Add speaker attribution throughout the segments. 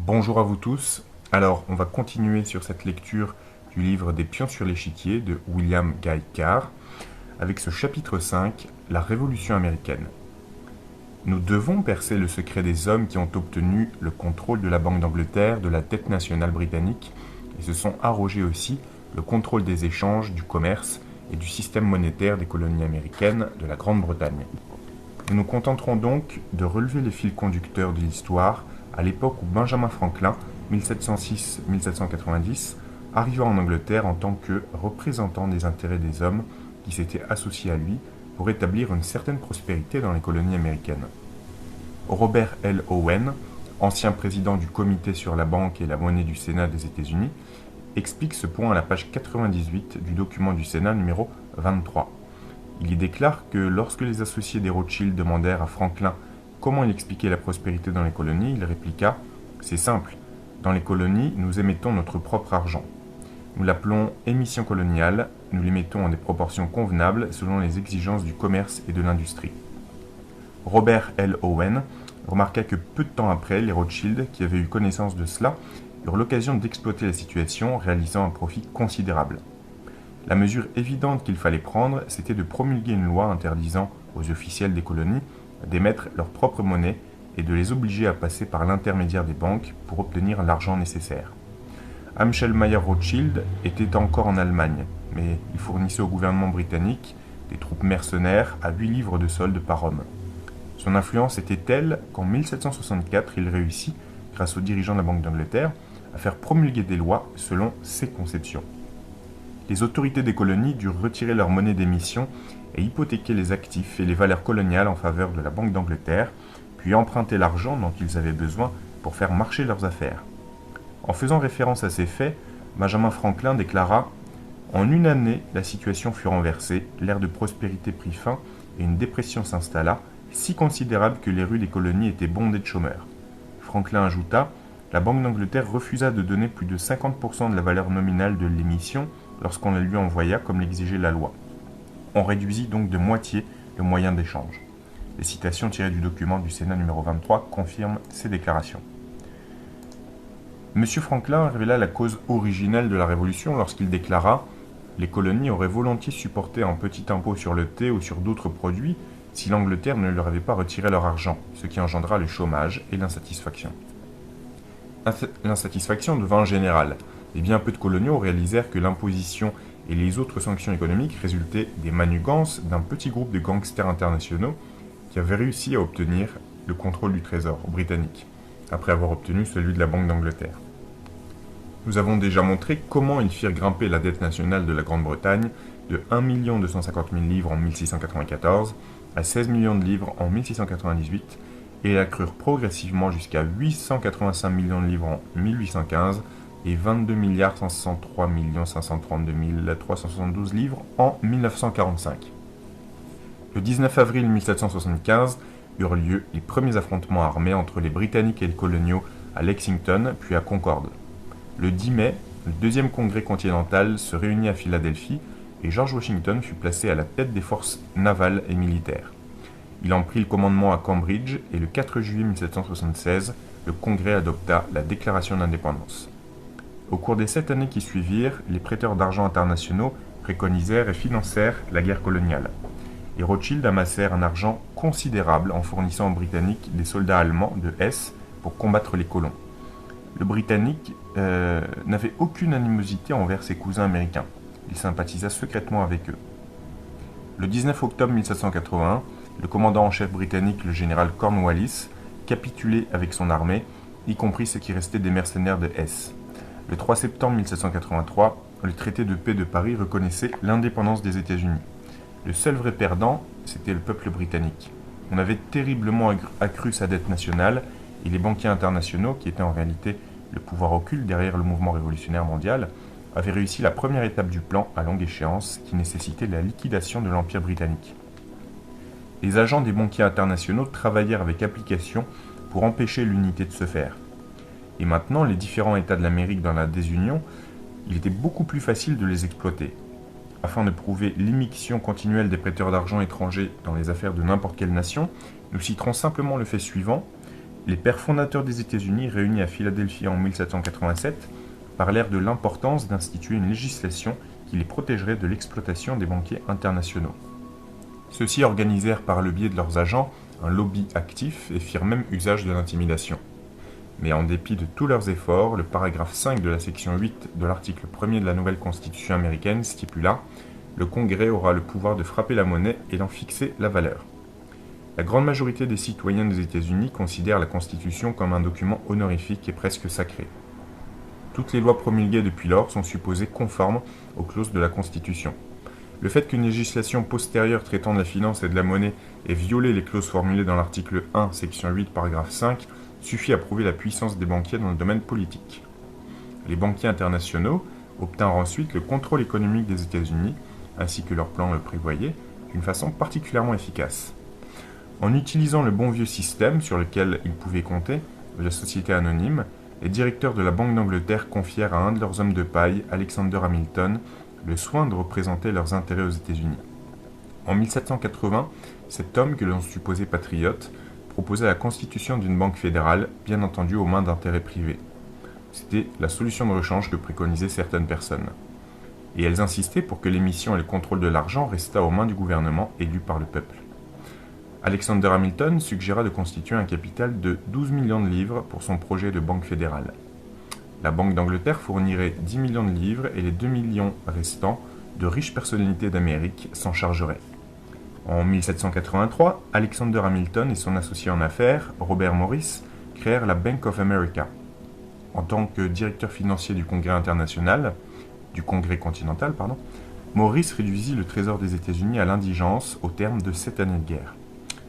Speaker 1: Bonjour à vous tous. Alors, on va continuer sur cette lecture du livre Des pions sur l'échiquier de William Guy Carr, avec ce chapitre 5, La Révolution américaine. Nous devons percer le secret des hommes qui ont obtenu le contrôle de la Banque d'Angleterre, de la dette nationale britannique, et se sont arrogés aussi le contrôle des échanges, du commerce et du système monétaire des colonies américaines de la Grande-Bretagne. Nous nous contenterons donc de relever les fils conducteurs de l'histoire à l'époque où Benjamin Franklin, 1706-1790, arriva en Angleterre en tant que représentant des intérêts des hommes qui s'étaient associés à lui pour établir une certaine prospérité dans les colonies américaines. Robert L. Owen, ancien président du Comité sur la banque et la monnaie du Sénat des États-Unis, explique ce point à la page 98 du document du Sénat numéro 23. Il y déclare que lorsque les associés des Rothschild demandèrent à Franklin comment il expliquait la prospérité dans les colonies, il répliqua « C'est simple, dans les colonies, nous émettons notre propre argent. Nous l'appelons émission coloniale, nous l'émettons en des proportions convenables selon les exigences du commerce et de l'industrie. » Robert L. Owen remarqua que peu de temps après, les Rothschild, qui avaient eu connaissance de cela, eurent l'occasion d'exploiter la situation, réalisant un profit considérable. La mesure évidente qu'il fallait prendre, c'était de promulguer une loi interdisant aux officiels des colonies d'émettre leur propre monnaie et de les obliger à passer par l'intermédiaire des banques pour obtenir l'argent nécessaire. Amschel Mayer Rothschild était encore en Allemagne, mais il fournissait au gouvernement britannique des troupes mercenaires à 8 livres de solde par homme. Son influence était telle qu'en 1764, il réussit, grâce aux dirigeants de la Banque d'Angleterre, à faire promulguer des lois selon ses conceptions. Les autorités des colonies durent retirer leur monnaie d'émission et hypothéquer les actifs et les valeurs coloniales en faveur de la Banque d'Angleterre, puis emprunter l'argent dont ils avaient besoin pour faire marcher leurs affaires. En faisant référence à ces faits, Benjamin Franklin déclara « En une année, la situation fut renversée, l'ère de prospérité prit fin et une dépression s'installa, si considérable que les rues des colonies étaient bondées de chômeurs. » Franklin ajouta « La Banque d'Angleterre refusa de donner plus de 50% de la valeur nominale de l'émission lorsqu'on la lui envoya comme l'exigeait la loi. On réduisit donc de moitié le moyen d'échange. » Les citations tirées du document du Sénat numéro 23 confirment ces déclarations. M. Franklin révéla la cause originelle de la Révolution lorsqu'il déclara « Les colonies auraient volontiers supporté un petit impôt sur le thé ou sur d'autres produits si l'Angleterre ne leur avait pas retiré leur argent, ce qui engendra le chômage et l'insatisfaction. » L'insatisfaction devint générale, et bien peu de coloniaux réalisèrent que l'imposition et les autres sanctions économiques résultaient des manigances d'un petit groupe de gangsters internationaux qui avaient réussi à obtenir le contrôle du trésor britannique, après avoir obtenu celui de la Banque d'Angleterre. Nous avons déjà montré comment ils firent grimper la dette nationale de la Grande-Bretagne de 1 250 000 livres en 1694 à 16 millions de livres en 1698 et la crurent progressivement jusqu'à 885 millions de livres en 1815 et 22 163 532 372 livres en 1945. Le 19 avril 1775 eurent lieu les premiers affrontements armés entre les Britanniques et les coloniaux à Lexington puis à Concorde. Le 10 mai, le deuxième congrès continental se réunit à Philadelphie et George Washington fut placé à la tête des forces navales et militaires. Il en prit le commandement à Cambridge et le 4 juillet 1776, le Congrès adopta la Déclaration d'indépendance. Au cours des 7 années qui suivirent, les prêteurs d'argent internationaux préconisèrent et financèrent la guerre coloniale. Les Rothschild amassèrent un argent considérable en fournissant aux Britanniques des soldats allemands de Hesse pour combattre les colons. Le Britannique n'avait aucune animosité envers ses cousins américains. Il sympathisa secrètement avec eux. Le 19 octobre 1781, le commandant en chef britannique, le général Cornwallis, capitulait avec son armée, y compris ce qui restait des mercenaires de Hesse. Le 3 septembre 1783, le traité de paix de Paris reconnaissait l'indépendance des États-Unis. Le seul vrai perdant, c'était le peuple britannique. On avait terriblement accru sa dette nationale et les banquiers internationaux, qui étaient en réalité le pouvoir occulte derrière le mouvement révolutionnaire mondial, avaient réussi la première étape du plan à longue échéance qui nécessitait la liquidation de l'Empire britannique. Les agents des banquiers internationaux travaillèrent avec application pour empêcher l'unité de se faire. Et maintenant, les différents États de l'Amérique dans la désunion, il était beaucoup plus facile de les exploiter. Afin de prouver l'immixtion continuelle des prêteurs d'argent étrangers dans les affaires de n'importe quelle nation, nous citerons simplement le fait suivant. Les pères fondateurs des États-Unis, réunis à Philadelphie en 1787, parlèrent de l'importance d'instituer une législation qui les protégerait de l'exploitation des banquiers internationaux. Ceux-ci organisèrent par le biais de leurs agents un lobby actif et firent même usage de l'intimidation. Mais en dépit de tous leurs efforts, le paragraphe 5 de la section 8 de l'article 1er de la nouvelle Constitution américaine stipula « Le Congrès aura le pouvoir de frapper la monnaie et d'en fixer la valeur ». La grande majorité des citoyens des États-Unis considèrent la Constitution comme un document honorifique et presque sacré. Toutes les lois promulguées depuis lors sont supposées conformes aux clauses de la Constitution. Le fait qu'une législation postérieure traitant de la finance et de la monnaie ait violé les clauses formulées dans l'article 1, section 8, paragraphe 5, suffit à prouver la puissance des banquiers dans le domaine politique. Les banquiers internationaux obtinrent ensuite le contrôle économique des États-Unis, ainsi que leur plan le prévoyait, d'une façon particulièrement efficace. En utilisant le bon vieux système sur lequel ils pouvaient compter, la société anonyme, les directeurs de la Banque d'Angleterre confièrent à un de leurs hommes de paille, Alexander Hamilton, le soin de représenter leurs intérêts aux États-Unis. En 1780, cet homme, que l'on supposait patriote, proposait la constitution d'une banque fédérale, bien entendu aux mains d'intérêts privés. C'était la solution de rechange que préconisaient certaines personnes. Et elles insistaient pour que l'émission et le contrôle de l'argent restât aux mains du gouvernement élu par le peuple. Alexander Hamilton suggéra de constituer un capital de 12 millions de livres pour son projet de banque fédérale. La Banque d'Angleterre fournirait 10 millions de livres et les 2 millions restants, de riches personnalités d'Amérique, s'en chargeraient. En 1783, Alexander Hamilton et son associé en affaires, Robert Morris, créèrent la Bank of America. En tant que directeur financier du Congrès continental, Morris réduisit le trésor des États-Unis à l'indigence au terme de 7 années de guerre.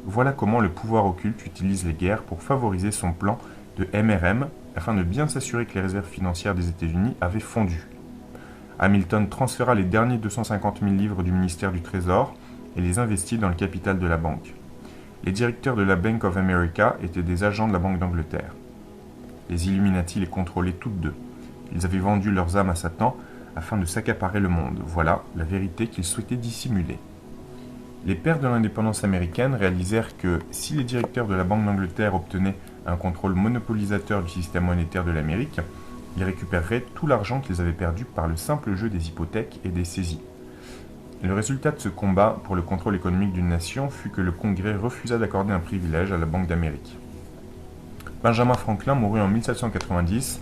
Speaker 1: Voilà comment le pouvoir occulte utilise les guerres pour favoriser son plan de MRM afin de bien s'assurer que les réserves financières des États-Unis avaient fondu. Hamilton transféra les derniers 250 000 livres du ministère du Trésor et les investit dans le capital de la banque. Les directeurs de la Bank of America étaient des agents de la Banque d'Angleterre. Les Illuminati les contrôlaient toutes deux. Ils avaient vendu leurs âmes à Satan afin de s'accaparer le monde. Voilà la vérité qu'ils souhaitaient dissimuler. Les pères de l'indépendance américaine réalisèrent que si les directeurs de la Banque d'Angleterre obtenaient un contrôle monopolisateur du système monétaire de l'Amérique, ils récupéreraient tout l'argent qu'ils avaient perdu par le simple jeu des hypothèques et des saisies. Le résultat de ce combat pour le contrôle économique d'une nation fut que le Congrès refusa d'accorder un privilège à la Banque d'Amérique. Benjamin Franklin mourut en 1790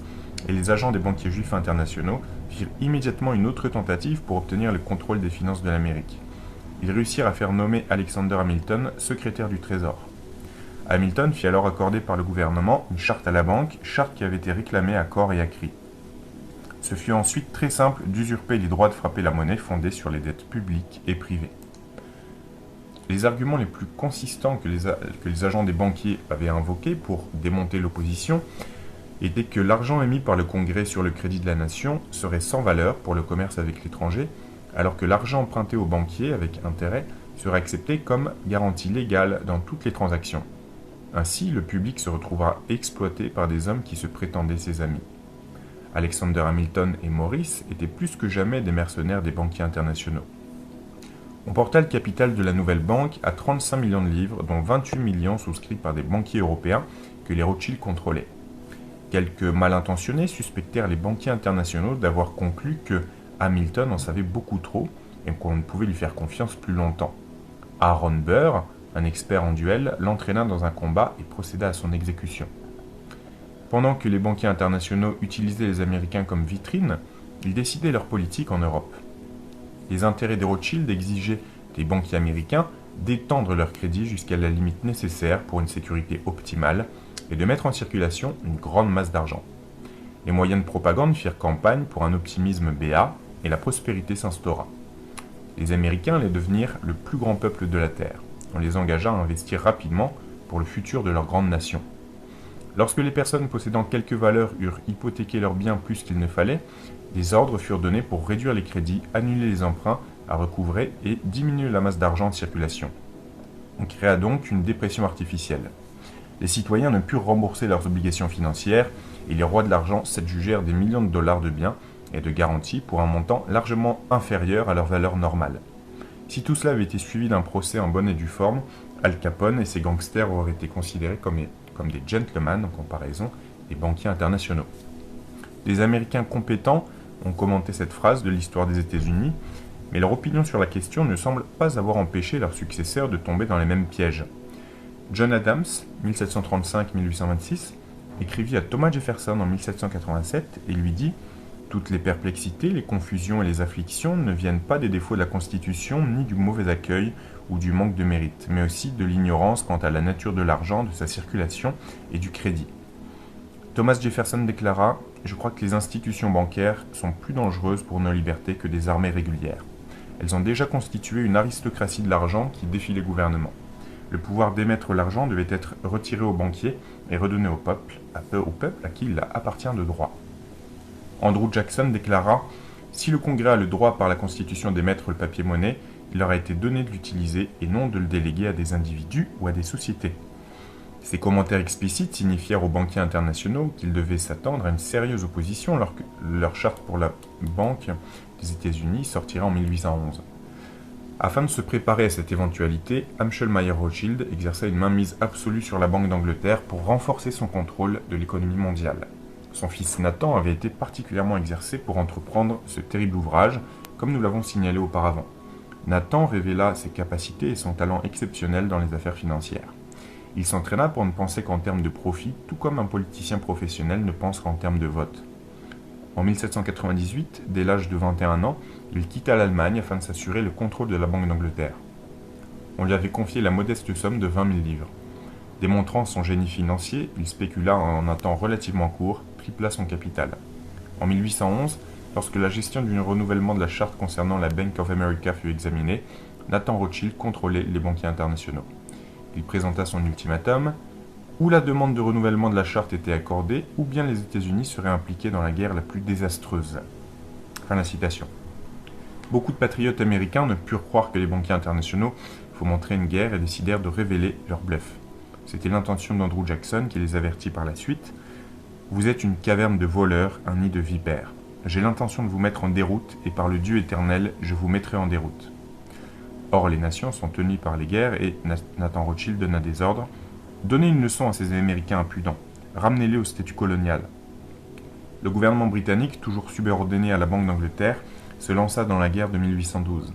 Speaker 1: et les agents des banquiers juifs internationaux firent immédiatement une autre tentative pour obtenir le contrôle des finances de l'Amérique. Ils réussirent à faire nommer Alexander Hamilton secrétaire du Trésor. Hamilton fit alors accorder par le gouvernement une charte à la banque, charte qui avait été réclamée à corps et à cri. Ce fut ensuite très simple d'usurper les droits de frapper la monnaie fondée sur les dettes publiques et privées. Les arguments les plus consistants que les agents des banquiers avaient invoqués pour démonter l'opposition étaient que l'argent émis par le Congrès sur le crédit de la nation serait sans valeur pour le commerce avec l'étranger, alors que l'argent emprunté aux banquiers avec intérêt serait accepté comme garantie légale dans toutes les transactions. Ainsi, le public se retrouvera exploité par des hommes qui se prétendaient ses amis. Alexander Hamilton et Morris étaient plus que jamais des mercenaires des banquiers internationaux. On porta le capital de la nouvelle banque à 35 millions de livres, dont 28 millions souscrits par des banquiers européens que les Rothschild contrôlaient. Quelques mal intentionnés suspectèrent les banquiers internationaux d'avoir conclu que Hamilton en savait beaucoup trop et qu'on ne pouvait lui faire confiance plus longtemps. Aaron Burr, un expert en duel, l'entraîna dans un combat et procéda à son exécution. Pendant que les banquiers internationaux utilisaient les Américains comme vitrine, ils décidaient leur politique en Europe. Les intérêts des Rothschild exigeaient des banquiers américains d'étendre leur crédit jusqu'à la limite nécessaire pour une sécurité optimale et de mettre en circulation une grande masse d'argent. Les moyens de propagande firent campagne pour un optimisme béat et la prospérité s'instaura. Les Américains allaient devenir le plus grand peuple de la Terre. On les engagea à investir rapidement pour le futur de leur grande nation. Lorsque les personnes possédant quelques valeurs eurent hypothéqué leurs biens plus qu'il ne fallait, des ordres furent donnés pour réduire les crédits, annuler les emprunts à recouvrer et diminuer la masse d'argent en circulation. On créa donc une dépression artificielle. Les citoyens ne purent rembourser leurs obligations financières et les rois de l'argent s'adjugèrent des millions de dollars de biens et de garanties pour un montant largement inférieur à leur valeur normale. Si tout cela avait été suivi d'un procès en bonne et due forme, Al Capone et ses gangsters auraient été considérés comme comme des gentlemen en comparaison des banquiers internationaux. Des Américains compétents ont commenté cette phrase de l'histoire des États-Unis, mais leur opinion sur la question ne semble pas avoir empêché leurs successeurs de tomber dans les mêmes pièges. John Adams, 1735-1826, écrivit à Thomas Jefferson en 1787 et lui dit « Toutes les perplexités, les confusions et les afflictions ne viennent pas des défauts de la Constitution ni du mauvais accueil ou du manque de mérite, mais aussi de l'ignorance quant à la nature de l'argent, de sa circulation et du crédit. » Thomas Jefferson déclara « Je crois que les institutions bancaires sont plus dangereuses pour nos libertés que des armées régulières. Elles ont déjà constitué une aristocratie de l'argent qui défie les gouvernements. Le pouvoir d'émettre l'argent devait être retiré aux banquiers et redonné au peuple à qui il appartient de droit. » Andrew Jackson déclara « Si le Congrès a le droit par la Constitution d'émettre le papier-monnaie, il leur a été donné de l'utiliser et non de le déléguer à des individus ou à des sociétés. » Ces commentaires explicites signifièrent aux banquiers internationaux qu'ils devaient s'attendre à une sérieuse opposition lorsque leur charte pour la Banque des États-Unis sortira en 1811. Afin de se préparer à cette éventualité, Amschel Mayer Rothschild exerça une mainmise absolue sur la Banque d'Angleterre pour renforcer son contrôle de l'économie mondiale. Son fils Nathan avait été particulièrement exercé pour entreprendre ce terrible ouvrage, comme nous l'avons signalé auparavant. Nathan révéla ses capacités et son talent exceptionnel dans les affaires financières. Il s'entraîna pour ne penser qu'en termes de profit, tout comme un politicien professionnel ne pense qu'en termes de vote. En 1798, dès l'âge de 21 ans, il quitta l'Allemagne afin de s'assurer le contrôle de la Banque d'Angleterre. On lui avait confié la modeste somme de 20 000 livres. Démontrant son génie financier, il spécula en un temps relativement court, tripla son capital. En 1811, lorsque la gestion du renouvellement de la charte concernant la Bank of America fut examinée, Nathan Rothschild contrôlait les banquiers internationaux. Il présenta son ultimatum, ou la demande de renouvellement de la charte était accordée, ou bien les États-Unis seraient impliqués dans la guerre la plus désastreuse. Fin de la citation. Beaucoup de patriotes américains ne purent croire que les banquiers internationaux fomenteraient une guerre et décidèrent de révéler leur bluff. C'était l'intention d'Andrew Jackson qui les avertit par la suite. « Vous êtes une caverne de voleurs, un nid de vipères. J'ai l'intention de vous mettre en déroute, et par le Dieu éternel, je vous mettrai en déroute. » Or, les nations sont tenues par les guerres et Nathan Rothschild donna des ordres. Donnez une leçon à ces Américains impudents. Ramenez-les au statut colonial. Le gouvernement britannique, toujours subordonné à la Banque d'Angleterre, se lança dans la guerre de 1812.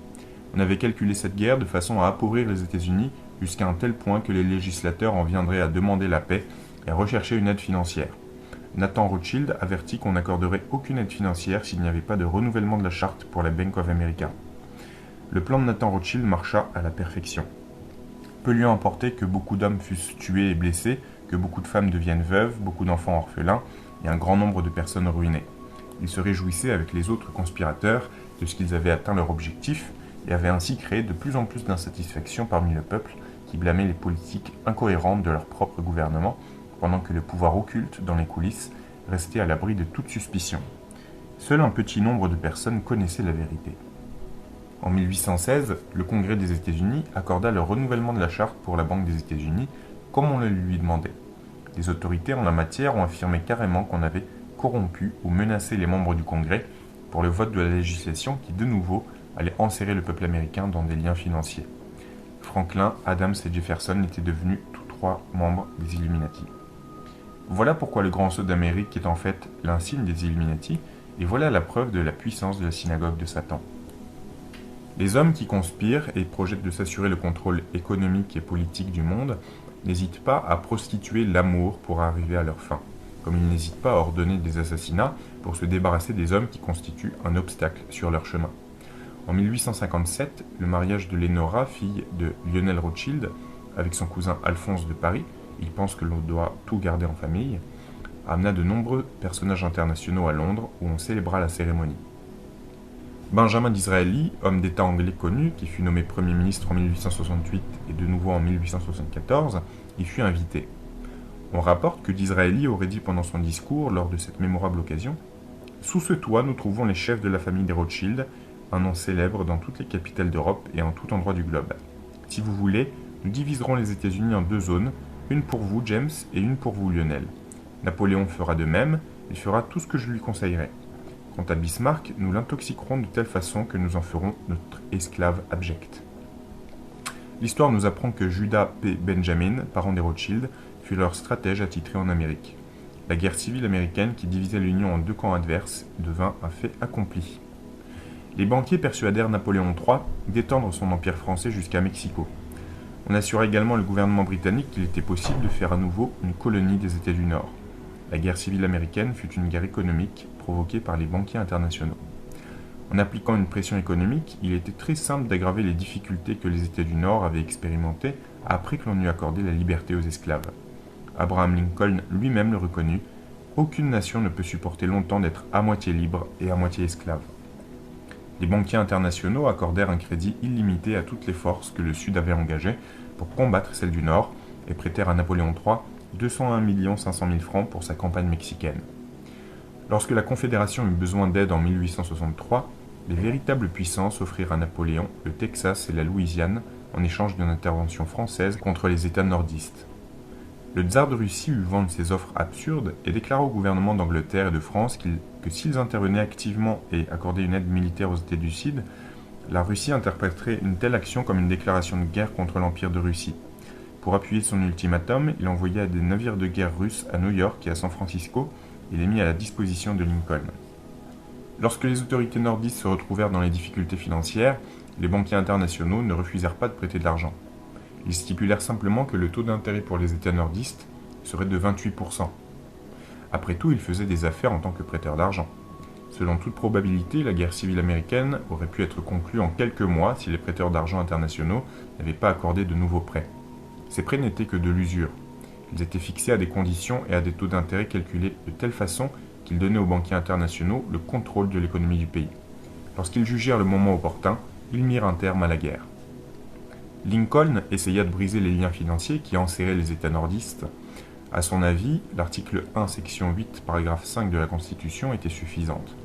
Speaker 1: On avait calculé cette guerre de façon à appauvrir les États-Unis jusqu'à un tel point que les législateurs en viendraient à demander la paix et à rechercher une aide financière. Nathan Rothschild avertit qu'on n'accorderait aucune aide financière s'il n'y avait pas de renouvellement de la charte pour la Bank of America. Le plan de Nathan Rothschild marcha à la perfection. Peu lui importait que beaucoup d'hommes fussent tués et blessés, que beaucoup de femmes deviennent veuves, beaucoup d'enfants orphelins et un grand nombre de personnes ruinées. Il se réjouissait avec les autres conspirateurs de ce qu'ils avaient atteint leur objectif et avait ainsi créé de plus en plus d'insatisfaction parmi le peuple qui blâmait les politiques incohérentes de leur propre gouvernement pendant que le pouvoir occulte dans les coulisses restait à l'abri de toute suspicion. Seul un petit nombre de personnes connaissaient la vérité. En 1816, le Congrès des États-Unis accorda le renouvellement de la charte pour la Banque des États-Unis comme on le lui demandait. Les autorités en la matière ont affirmé carrément qu'on avait corrompu ou menacé les membres du Congrès pour le vote de la législation qui, de nouveau, allait enserrer le peuple américain dans des liens financiers. Franklin, Adams et Jefferson étaient devenus tous trois membres des Illuminati. Voilà pourquoi le Grand Sceau d'Amérique est en fait l'insigne des Illuminati, et voilà la preuve de la puissance de la synagogue de Satan. Les hommes qui conspirent et projettent de s'assurer le contrôle économique et politique du monde n'hésitent pas à prostituer l'amour pour arriver à leur fin, comme ils n'hésitent pas à ordonner des assassinats pour se débarrasser des hommes qui constituent un obstacle sur leur chemin. En 1857, le mariage de Lénora, fille de Lionel Rothschild, avec son cousin Alphonse de Paris, il pense que l'on doit tout garder en famille, amena de nombreux personnages internationaux à Londres où on célébra la cérémonie. Benjamin Disraeli, homme d'État anglais connu, qui fut nommé Premier ministre en 1868 et de nouveau en 1874, y fut invité. On rapporte que Disraeli aurait dit pendant son discours, lors de cette mémorable occasion, « Sous ce toit, nous trouvons les chefs de la famille des Rothschild, un nom célèbre dans toutes les capitales d'Europe et en tout endroit du globe. Si vous voulez, nous diviserons les États-Unis en deux zones, une pour vous, James, et une pour vous, Lionel. Napoléon fera de même, il fera tout ce que je lui conseillerai. Quant à Bismarck, nous l'intoxiquerons de telle façon que nous en ferons notre esclave abject. » L'histoire nous apprend que Judah P. Benjamin, parent des Rothschild, fut leur stratège attitré en Amérique. La guerre civile américaine qui divisait l'Union en deux camps adverses devint un fait accompli. Les banquiers persuadèrent Napoléon III d'étendre son empire français jusqu'à Mexico. On assura également le gouvernement britannique qu'il était possible de faire à nouveau une colonie des États du Nord. La guerre civile américaine fut une guerre économique provoquée par les banquiers internationaux. En appliquant une pression économique, il était très simple d'aggraver les difficultés que les États du Nord avaient expérimentées après que l'on eut accordé la liberté aux esclaves. Abraham Lincoln lui-même le reconnut, aucune nation ne peut supporter longtemps d'être à moitié libre et à moitié esclave. Les banquiers internationaux accordèrent un crédit illimité à toutes les forces que le Sud avait engagées pour combattre celles du Nord et prêtèrent à Napoléon III 201 500 000 francs pour sa campagne mexicaine. Lorsque la Confédération eut besoin d'aide en 1863, les véritables puissances offrirent à Napoléon le Texas et la Louisiane en échange d'une intervention française contre les États nordistes. Le tsar de Russie eut vent de ces offres absurdes et déclara au gouvernement d'Angleterre et de France que s'ils intervenaient activement et accordaient une aide militaire aux États du Sud, la Russie interpréterait une telle action comme une déclaration de guerre contre l'Empire de Russie. Pour appuyer son ultimatum, il envoya des navires de guerre russes à New York et à San Francisco et les mit à la disposition de Lincoln. Lorsque les autorités nordistes se retrouvèrent dans les difficultés financières, les banquiers internationaux ne refusèrent pas de prêter de l'argent. Ils stipulèrent simplement que le taux d'intérêt pour les États nordistes serait de 28%. Après tout, ils faisaient des affaires en tant que prêteurs d'argent. Selon toute probabilité, la guerre civile américaine aurait pu être conclue en quelques mois si les prêteurs d'argent internationaux n'avaient pas accordé de nouveaux prêts. Ces prêts n'étaient que de l'usure. Ils étaient fixés à des conditions et à des taux d'intérêt calculés de telle façon qu'ils donnaient aux banquiers internationaux le contrôle de l'économie du pays. Lorsqu'ils jugèrent le moment opportun, ils mirent un terme à la guerre. Lincoln essaya de briser les liens financiers qui enserraient les États nordistes. À son avis, l'article 1, section 8, paragraphe 5 de la Constitution était suffisante.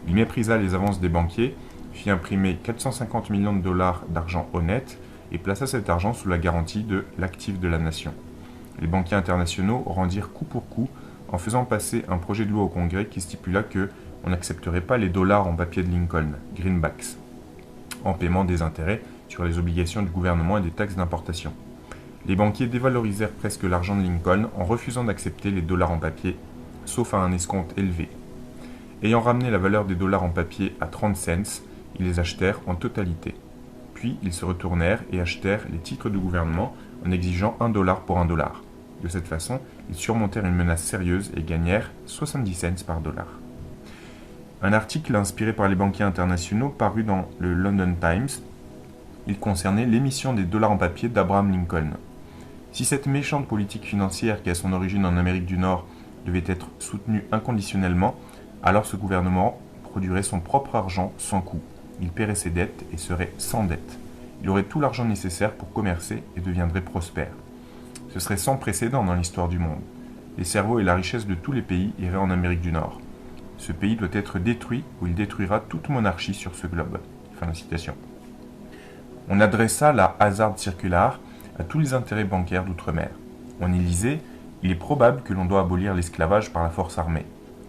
Speaker 1: Il méprisa les avances des banquiers, fit imprimer 450 millions de dollars d'argent honnête et plaça cet argent sous la garantie de l'actif de la nation. Les banquiers internationaux rendirent coup pour coup en faisant passer un projet de loi au Congrès qui stipula que on n'accepterait pas les dollars en papier de Lincoln, greenbacks, en paiement des intérêts sur les obligations du gouvernement et des taxes d'importation. Les banquiers dévalorisèrent presque l'argent de Lincoln en refusant d'accepter les dollars en papier, sauf à un escompte élevé. Ayant ramené la valeur des dollars en papier à 30 cents, ils les achetèrent en totalité. Puis ils se retournèrent et achetèrent les titres du gouvernement en exigeant $1 pour $1. De cette façon, ils surmontèrent une menace sérieuse et gagnèrent 70 cents par dollar. Un article inspiré par les banquiers internationaux parut dans le London Times. Il concernait l'émission des dollars en papier d'Abraham Lincoln. Si cette méchante politique financière qui a son origine en Amérique du Nord devait être soutenue inconditionnellement, alors ce gouvernement produirait son propre argent sans coût. Il paierait ses dettes et serait sans dette. Il aurait tout l'argent nécessaire pour commercer et deviendrait prospère. Ce serait sans précédent dans l'histoire du monde. Les cerveaux et la richesse de tous les pays iraient en Amérique du Nord. Ce pays doit être détruit ou il détruira toute monarchie sur ce globe. Fin de citation. On adressa la Hazard Circular à tous les intérêts bancaires d'outre-mer. On y lisait « Il est probable que l'on doit abolir l'esclavage par la force armée.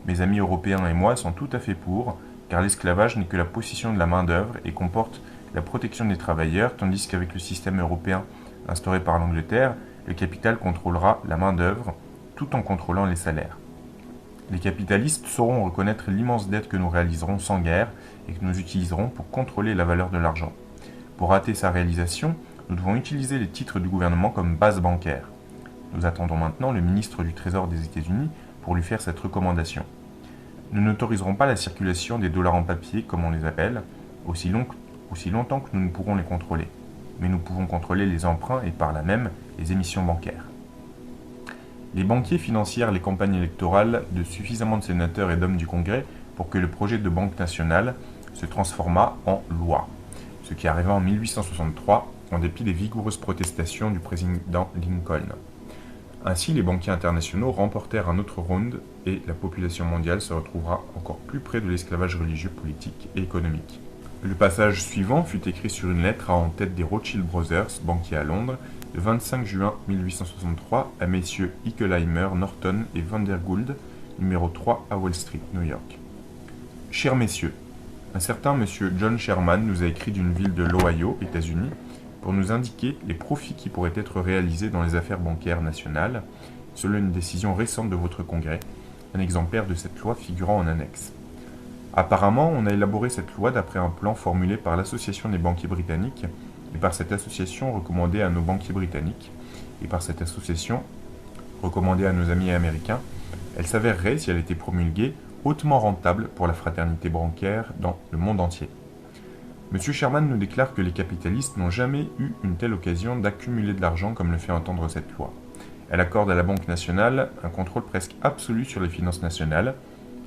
Speaker 1: Mes amis européens et moi sont tout à fait pour, car l'esclavage n'est que la possession de la main-d'œuvre et comporte la protection des travailleurs, tandis qu'avec le système européen instauré par l'Angleterre, le capital contrôlera la main-d'œuvre tout en contrôlant les salaires. Les capitalistes sauront reconnaître l'immense dette que nous réaliserons sans guerre et que nous utiliserons pour contrôler la valeur de l'argent. Pour rater sa réalisation, nous devons utiliser les titres du gouvernement comme base bancaire. Nous attendons maintenant le ministre du Trésor des États-Unis pour lui faire cette recommandation. Nous n'autoriserons pas la circulation des dollars en papier, comme on les appelle, aussi longtemps que nous ne pourrons les contrôler. Mais nous pouvons contrôler les emprunts et par là même les émissions bancaires. Les banquiers financièrent les campagnes électorales de suffisamment de sénateurs et d'hommes du Congrès pour que le projet de banque nationale se transformât en loi, ce qui arriva en 1863 en dépit des vigoureuses protestations du président Lincoln. Ainsi, les banquiers internationaux remportèrent un autre round et la population mondiale se retrouvera encore plus près de l'esclavage religieux, politique et économique. Le passage suivant fut écrit sur une lettre en tête des Rothschild Brothers, banquiers à Londres, le 25 juin 1863 à messieurs Hickelheimer, Norton et Vandergould, numéro 3 à Wall Street, New York. Chers messieurs, un certain monsieur John Sherman nous a écrit d'une ville de l'Ohio, États-Unis, pour nous indiquer les profits qui pourraient être réalisés dans les affaires bancaires nationales selon une décision récente de votre Congrès, un exemplaire de cette loi figurant en annexe. Apparemment, on a élaboré cette loi d'après un plan formulé par l'Association des banquiers britanniques et par cette association recommandée à nos banquiers britanniques et par cette association recommandée à nos amis américains. Elle s'avérerait, si elle était promulguée, hautement rentable pour la fraternité bancaire dans le monde entier. M. Sherman nous déclare que les capitalistes n'ont jamais eu une telle occasion d'accumuler de l'argent comme le fait entendre cette loi. Elle accorde à la Banque nationale un contrôle presque absolu sur les finances nationales.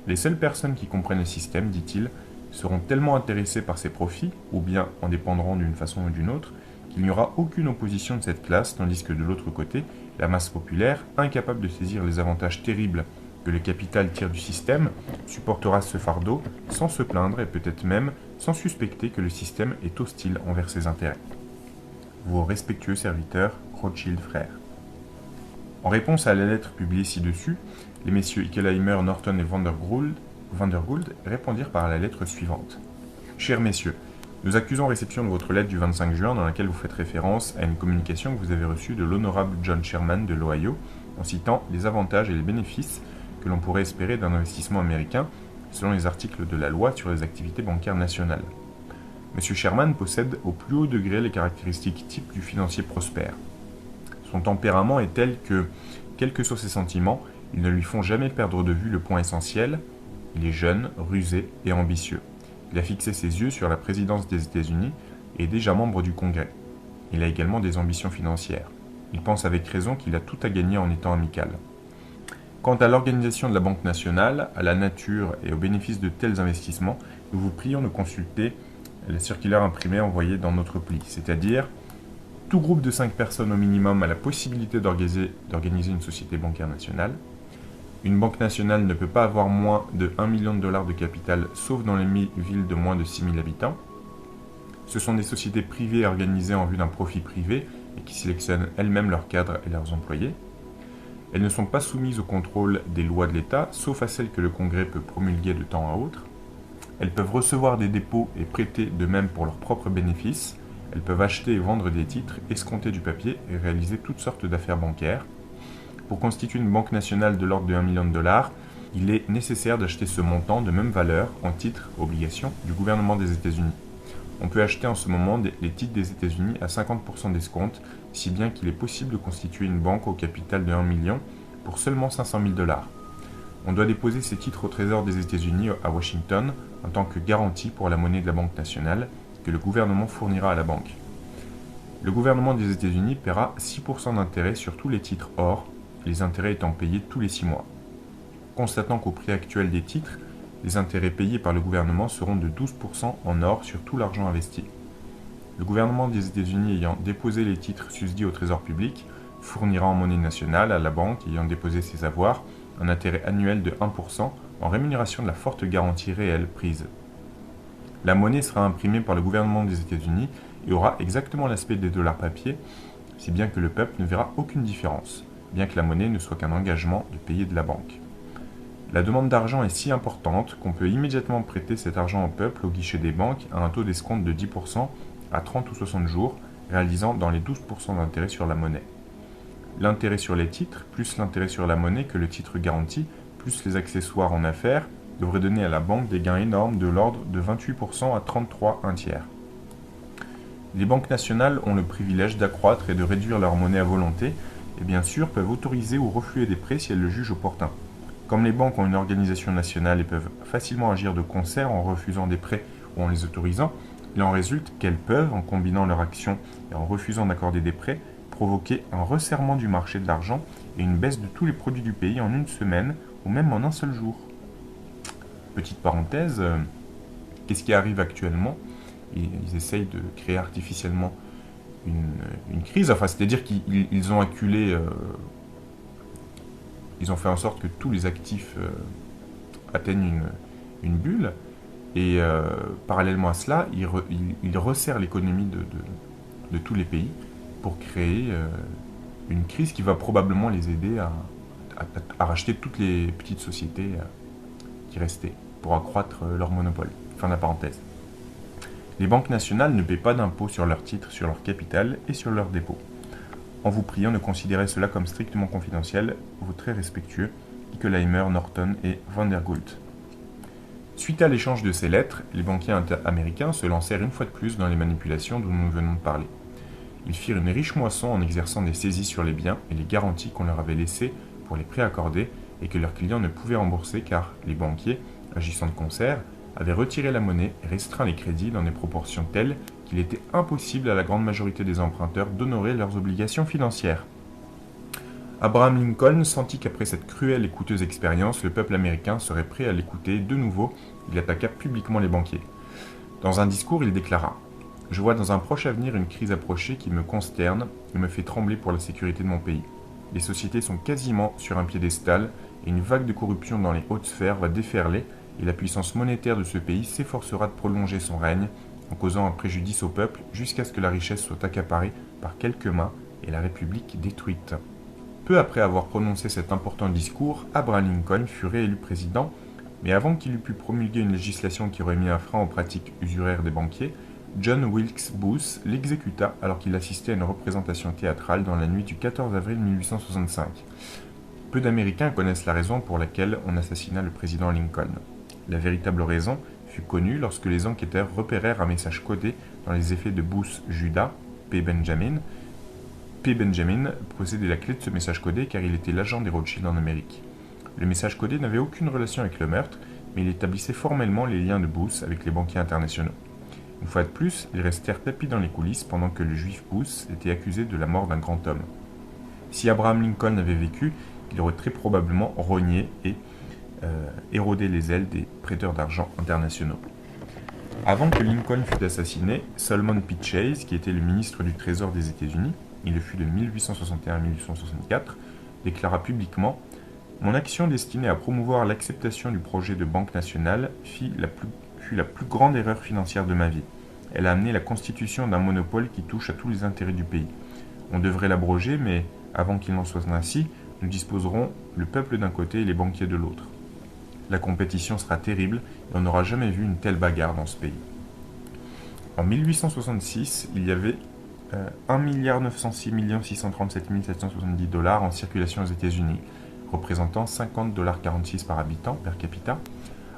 Speaker 1: Les seules personnes qui comprennent le système, dit-il, seront tellement intéressées par ses profits, ou bien en dépendront d'une façon ou d'une autre, qu'il n'y aura aucune opposition de cette classe, tandis que de l'autre côté, la masse populaire, incapable de saisir les avantages terribles que le capital tire du système, supportera ce fardeau sans se plaindre et peut-être même sans suspecter que le système est hostile envers ses intérêts. Vos respectueux serviteurs, Rothschild frères. En réponse à la lettre publiée ci-dessus, les messieurs Hickelheimer, Norton et Vandergould répondirent par la lettre suivante. Chers messieurs, nous accusons réception de votre lettre du 25 juin dans laquelle vous faites référence à une communication que vous avez reçue de l'honorable John Sherman de l'Ohio en citant les avantages et les bénéfices que l'on pourrait espérer d'un investissement américain selon les articles de la loi sur les activités bancaires nationales. M. Sherman possède au plus haut degré les caractéristiques types du financier prospère. Son tempérament est tel que, quels que soient ses sentiments, ils ne lui font jamais perdre de vue le point essentiel. Il est jeune, rusé et ambitieux. Il a fixé ses yeux sur la présidence des États-Unis et est déjà membre du Congrès. Il a également des ambitions financières. Il pense avec raison qu'il a tout à gagner en étant amical. Quant à l'organisation de la Banque nationale, à la nature et aux bénéfices de tels investissements, nous vous prions de consulter la circulaire imprimée envoyée dans notre pli, c'est-à-dire tout groupe de 5 personnes au minimum a la possibilité d'organiser une société bancaire nationale. Une banque nationale ne peut pas avoir moins de 1 million de dollars de capital, sauf dans les villes de moins de 6 000 habitants. Ce sont des sociétés privées organisées en vue d'un profit privé et qui sélectionnent elles-mêmes leurs cadres et leurs employés. Elles ne sont pas soumises au contrôle des lois de l'État, sauf à celles que le Congrès peut promulguer de temps à autre. Elles peuvent recevoir des dépôts et prêter de même pour leurs propres bénéfices. Elles peuvent acheter et vendre des titres, escompter du papier et réaliser toutes sortes d'affaires bancaires. Pour constituer une banque nationale de l'ordre de 1 million de dollars, il est nécessaire d'acheter ce montant de même valeur en titres, obligations, du gouvernement des États-Unis. On peut acheter en ce moment les titres des États-Unis à 50% d'escompte, si bien qu'il est possible de constituer une banque au capital de 1 million pour seulement 500 000 dollars. On doit déposer ces titres au Trésor des États-Unis à Washington en tant que garantie pour la monnaie de la Banque nationale que le gouvernement fournira à la banque. Le gouvernement des États-Unis paiera 6% d'intérêt sur tous les titres or, les intérêts étant payés tous les 6 mois. Constatant qu'au prix actuel des titres, les intérêts payés par le gouvernement seront de 12% en or sur tout l'argent investi. Le gouvernement des États-Unis ayant déposé les titres susdits au Trésor public fournira en monnaie nationale à la banque ayant déposé ses avoirs un intérêt annuel de 1% en rémunération de la forte garantie réelle prise. La monnaie sera imprimée par le gouvernement des États-Unis et aura exactement l'aspect des dollars papier, si bien que le peuple ne verra aucune différence, bien que la monnaie ne soit qu'un engagement de payer de la banque. La demande d'argent est si importante qu'on peut immédiatement prêter cet argent au peuple au guichet des banques à un taux d'escompte de 10% à 30 ou 60 jours, réalisant dans les 12% d'intérêt sur la monnaie. L'intérêt sur les titres, plus l'intérêt sur la monnaie que le titre garantit, plus les accessoires en affaires, devrait donner à la banque des gains énormes de l'ordre de 28% à 33 un tiers. Les banques nationales ont le privilège d'accroître et de réduire leur monnaie à volonté, et bien sûr peuvent autoriser ou refuser des prêts si elles le jugent opportun. Comme les banques ont une organisation nationale et peuvent facilement agir de concert en refusant des prêts ou en les autorisant, il en résulte qu'elles peuvent, en combinant leurs actions et en refusant d'accorder des prêts, provoquer un resserrement du marché de l'argent et une baisse de tous les produits du pays en une semaine ou même en un seul jour. Petite parenthèse, qu'est-ce qui arrive actuellement? Ils essayent de créer artificiellement une crise, enfin c'est-à-dire qu'ils ont acculé, ils ont fait en sorte que tous les actifs atteignent une bulle, et parallèlement à cela, ils resserrent l'économie de tous les pays pour créer une crise qui va probablement les aider à racheter toutes les petites sociétés qui restaient pour accroître leur monopole. Fin de la parenthèse. Les banques nationales ne paient pas d'impôts sur leurs titres, sur leur capital et sur leurs dépôts. En vous priant de considérer cela comme strictement confidentiel, vos très respectueux, Hickelheimer, Norton et Vanderbilt. Suite à l'échange de ces lettres, les banquiers américains se lancèrent une fois de plus dans les manipulations dont nous venons de parler. Ils firent une riche moisson en exerçant des saisies sur les biens et les garanties qu'on leur avait laissées pour les prêts accordés et que leurs clients ne pouvaient rembourser car les banquiers, agissant de concert, avaient retiré la monnaie et restreint les crédits dans des proportions telles qu'il était impossible à la grande majorité des emprunteurs d'honorer leurs obligations financières. Abraham Lincoln sentit qu'après cette cruelle et coûteuse expérience, le peuple américain serait prêt à l'écouter. De nouveau, il attaqua publiquement les banquiers. Dans un discours, il déclara « Je vois dans un proche avenir une crise approcher qui me consterne et me fait trembler pour la sécurité de mon pays. Les sociétés sont quasiment sur un piédestal et une vague de corruption dans les hautes sphères va déferler et la puissance monétaire de ce pays s'efforcera de prolonger son règne en causant un préjudice au peuple jusqu'à ce que la richesse soit accaparée par quelques mains et la République détruite. » Peu après avoir prononcé cet important discours, Abraham Lincoln fut réélu président, mais avant qu'il eût pu promulguer une législation qui aurait mis un frein aux pratiques usuraires des banquiers, John Wilkes Booth l'exécuta alors qu'il assistait à une représentation théâtrale dans la nuit du 14 avril 1865. Peu d'Américains connaissent la raison pour laquelle on assassina le président Lincoln. La véritable raison fut connue lorsque les enquêteurs repérèrent un message codé dans les effets de Booth Judah, P. Benjamin. P. Benjamin possédait la clé de ce message codé car il était l'agent des Rothschild en Amérique. Le message codé n'avait aucune relation avec le meurtre, mais il établissait formellement les liens de Booth avec les banquiers internationaux. Une fois de plus, ils restèrent tapis dans les coulisses pendant que le juif Booth était accusé de la mort d'un grand homme. Si Abraham Lincoln avait vécu, il aurait très probablement rogné et érodé les ailes des prêteurs d'argent internationaux. Avant que Lincoln fût assassiné, Solomon P. Chase, qui était le ministre du Trésor des États-Unis, il le fut de 1861 à 1864, déclara publiquement « Mon action destinée à promouvoir l'acceptation du projet de banque nationale fut la plus grande erreur financière de ma vie. Elle a amené la constitution d'un monopole qui touche à tous les intérêts du pays. On devrait l'abroger, mais avant qu'il n'en soit ainsi, nous disposerons le peuple d'un côté et les banquiers de l'autre. La compétition sera terrible et on n'aura jamais vu une telle bagarre dans ce pays. » En 1866, il y avait 1 906 637 770 $ en circulation aux États-Unis, représentant 50,46 $ par habitant per capita.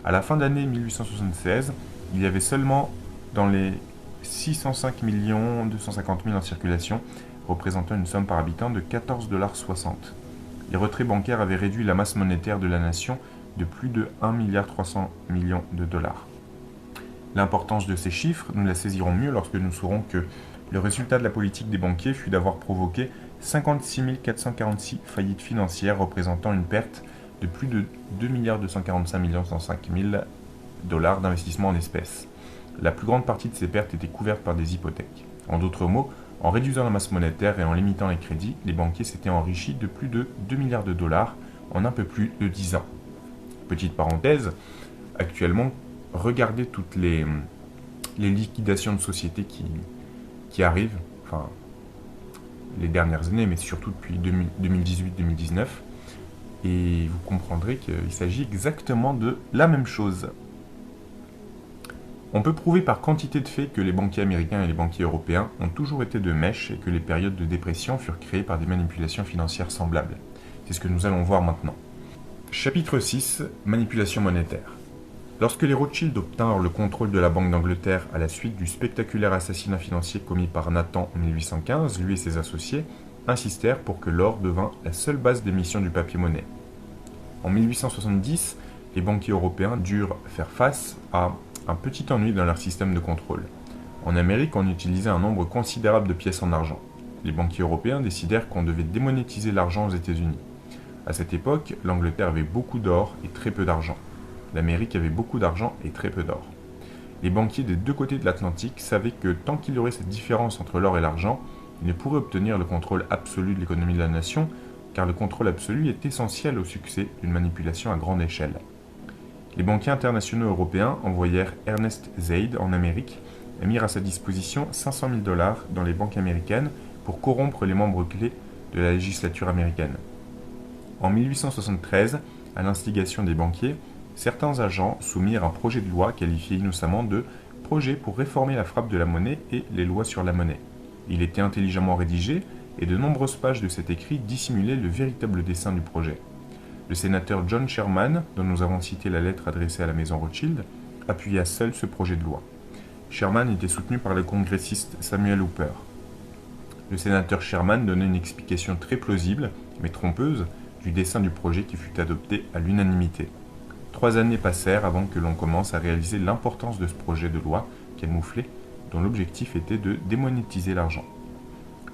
Speaker 1: À la fin d'année 1876, il y avait seulement dans les 605 250 000 en circulation, représentant une somme par habitant de 14,60 $. Les retraits bancaires avaient réduit la masse monétaire de la nation de plus de 1,3 milliard de dollars. L'importance de ces chiffres, nous la saisirons mieux lorsque nous saurons que le résultat de la politique des banquiers fut d'avoir provoqué 56 446 faillites financières représentant une perte de plus de 2,245 105 000 $ d'investissement en espèces. La plus grande partie de ces pertes était couverte par des hypothèques. En d'autres mots, en réduisant la masse monétaire et en limitant les crédits, les banquiers s'étaient enrichis de plus de 2 milliards de dollars en un peu plus de 10 ans. Petite parenthèse, actuellement, regardez toutes les liquidations de sociétés qui arrivent, enfin, les dernières années, mais surtout depuis 2018-2019, et vous comprendrez qu'il s'agit exactement de la même chose. On peut prouver par quantité de faits que les banquiers américains et les banquiers européens ont toujours été de mèche et que les périodes de dépression furent créées par des manipulations financières semblables. C'est ce que nous allons voir maintenant. Chapitre 6. Manipulation monétaire. Lorsque les Rothschild obtinrent le contrôle de la Banque d'Angleterre à la suite du spectaculaire assassinat financier commis par Nathan en 1815, lui et ses associés insistèrent pour que l'or devint la seule base d'émission du papier-monnaie. En 1870, les banquiers européens durent faire face à un petit ennui dans leur système de contrôle. En Amérique, on utilisait un nombre considérable de pièces en argent. Les banquiers européens décidèrent qu'on devait démonétiser l'argent aux États-Unis. À cette époque, l'Angleterre avait beaucoup d'or et très peu d'argent. L'Amérique avait beaucoup d'argent et très peu d'or. Les banquiers des deux côtés de l'Atlantique savaient que tant qu'il y aurait cette différence entre l'or et l'argent, ils ne pourraient obtenir le contrôle absolu de l'économie de la nation, car le contrôle absolu est essentiel au succès d'une manipulation à grande échelle. Les banquiers internationaux européens envoyèrent Ernest Zaid en Amérique et mirent à sa disposition 500 000 $ dans les banques américaines pour corrompre les membres clés de la législature américaine. En 1873, à l'instigation des banquiers, certains agents soumirent un projet de loi qualifié innocemment de « projet pour réformer la frappe de la monnaie et les lois sur la monnaie ». Il était intelligemment rédigé et de nombreuses pages de cet écrit dissimulaient le véritable dessein du projet. Le sénateur John Sherman, dont nous avons cité la lettre adressée à la maison Rothschild, appuya seul ce projet de loi. Sherman était soutenu par le congressiste Samuel Hooper. Le sénateur Sherman donnait une explication très plausible, mais trompeuse, du dessein du projet qui fut adopté à l'unanimité. 3 années passèrent avant que l'on commence à réaliser l'importance de ce projet de loi camouflé, dont l'objectif était de démonétiser l'argent.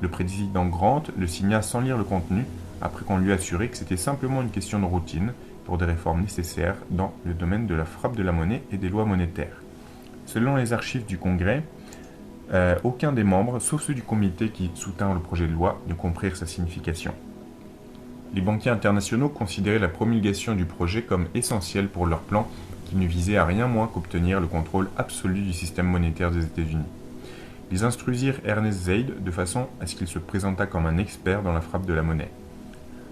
Speaker 1: Le président Grant le signa sans lire le contenu, après qu'on lui assuré que c'était simplement une question de routine pour des réformes nécessaires dans le domaine de la frappe de la monnaie et des lois monétaires. Selon les archives du Congrès, aucun des membres, sauf ceux du comité qui soutint le projet de loi, ne comprirent sa signification. Les banquiers internationaux considéraient la promulgation du projet comme essentielle pour leur plan qui ne visait à rien moins qu'obtenir le contrôle absolu du système monétaire des États-Unis. Ils instruisirent Ernest Zeid de façon à ce qu'il se présentât comme un expert dans la frappe de la monnaie.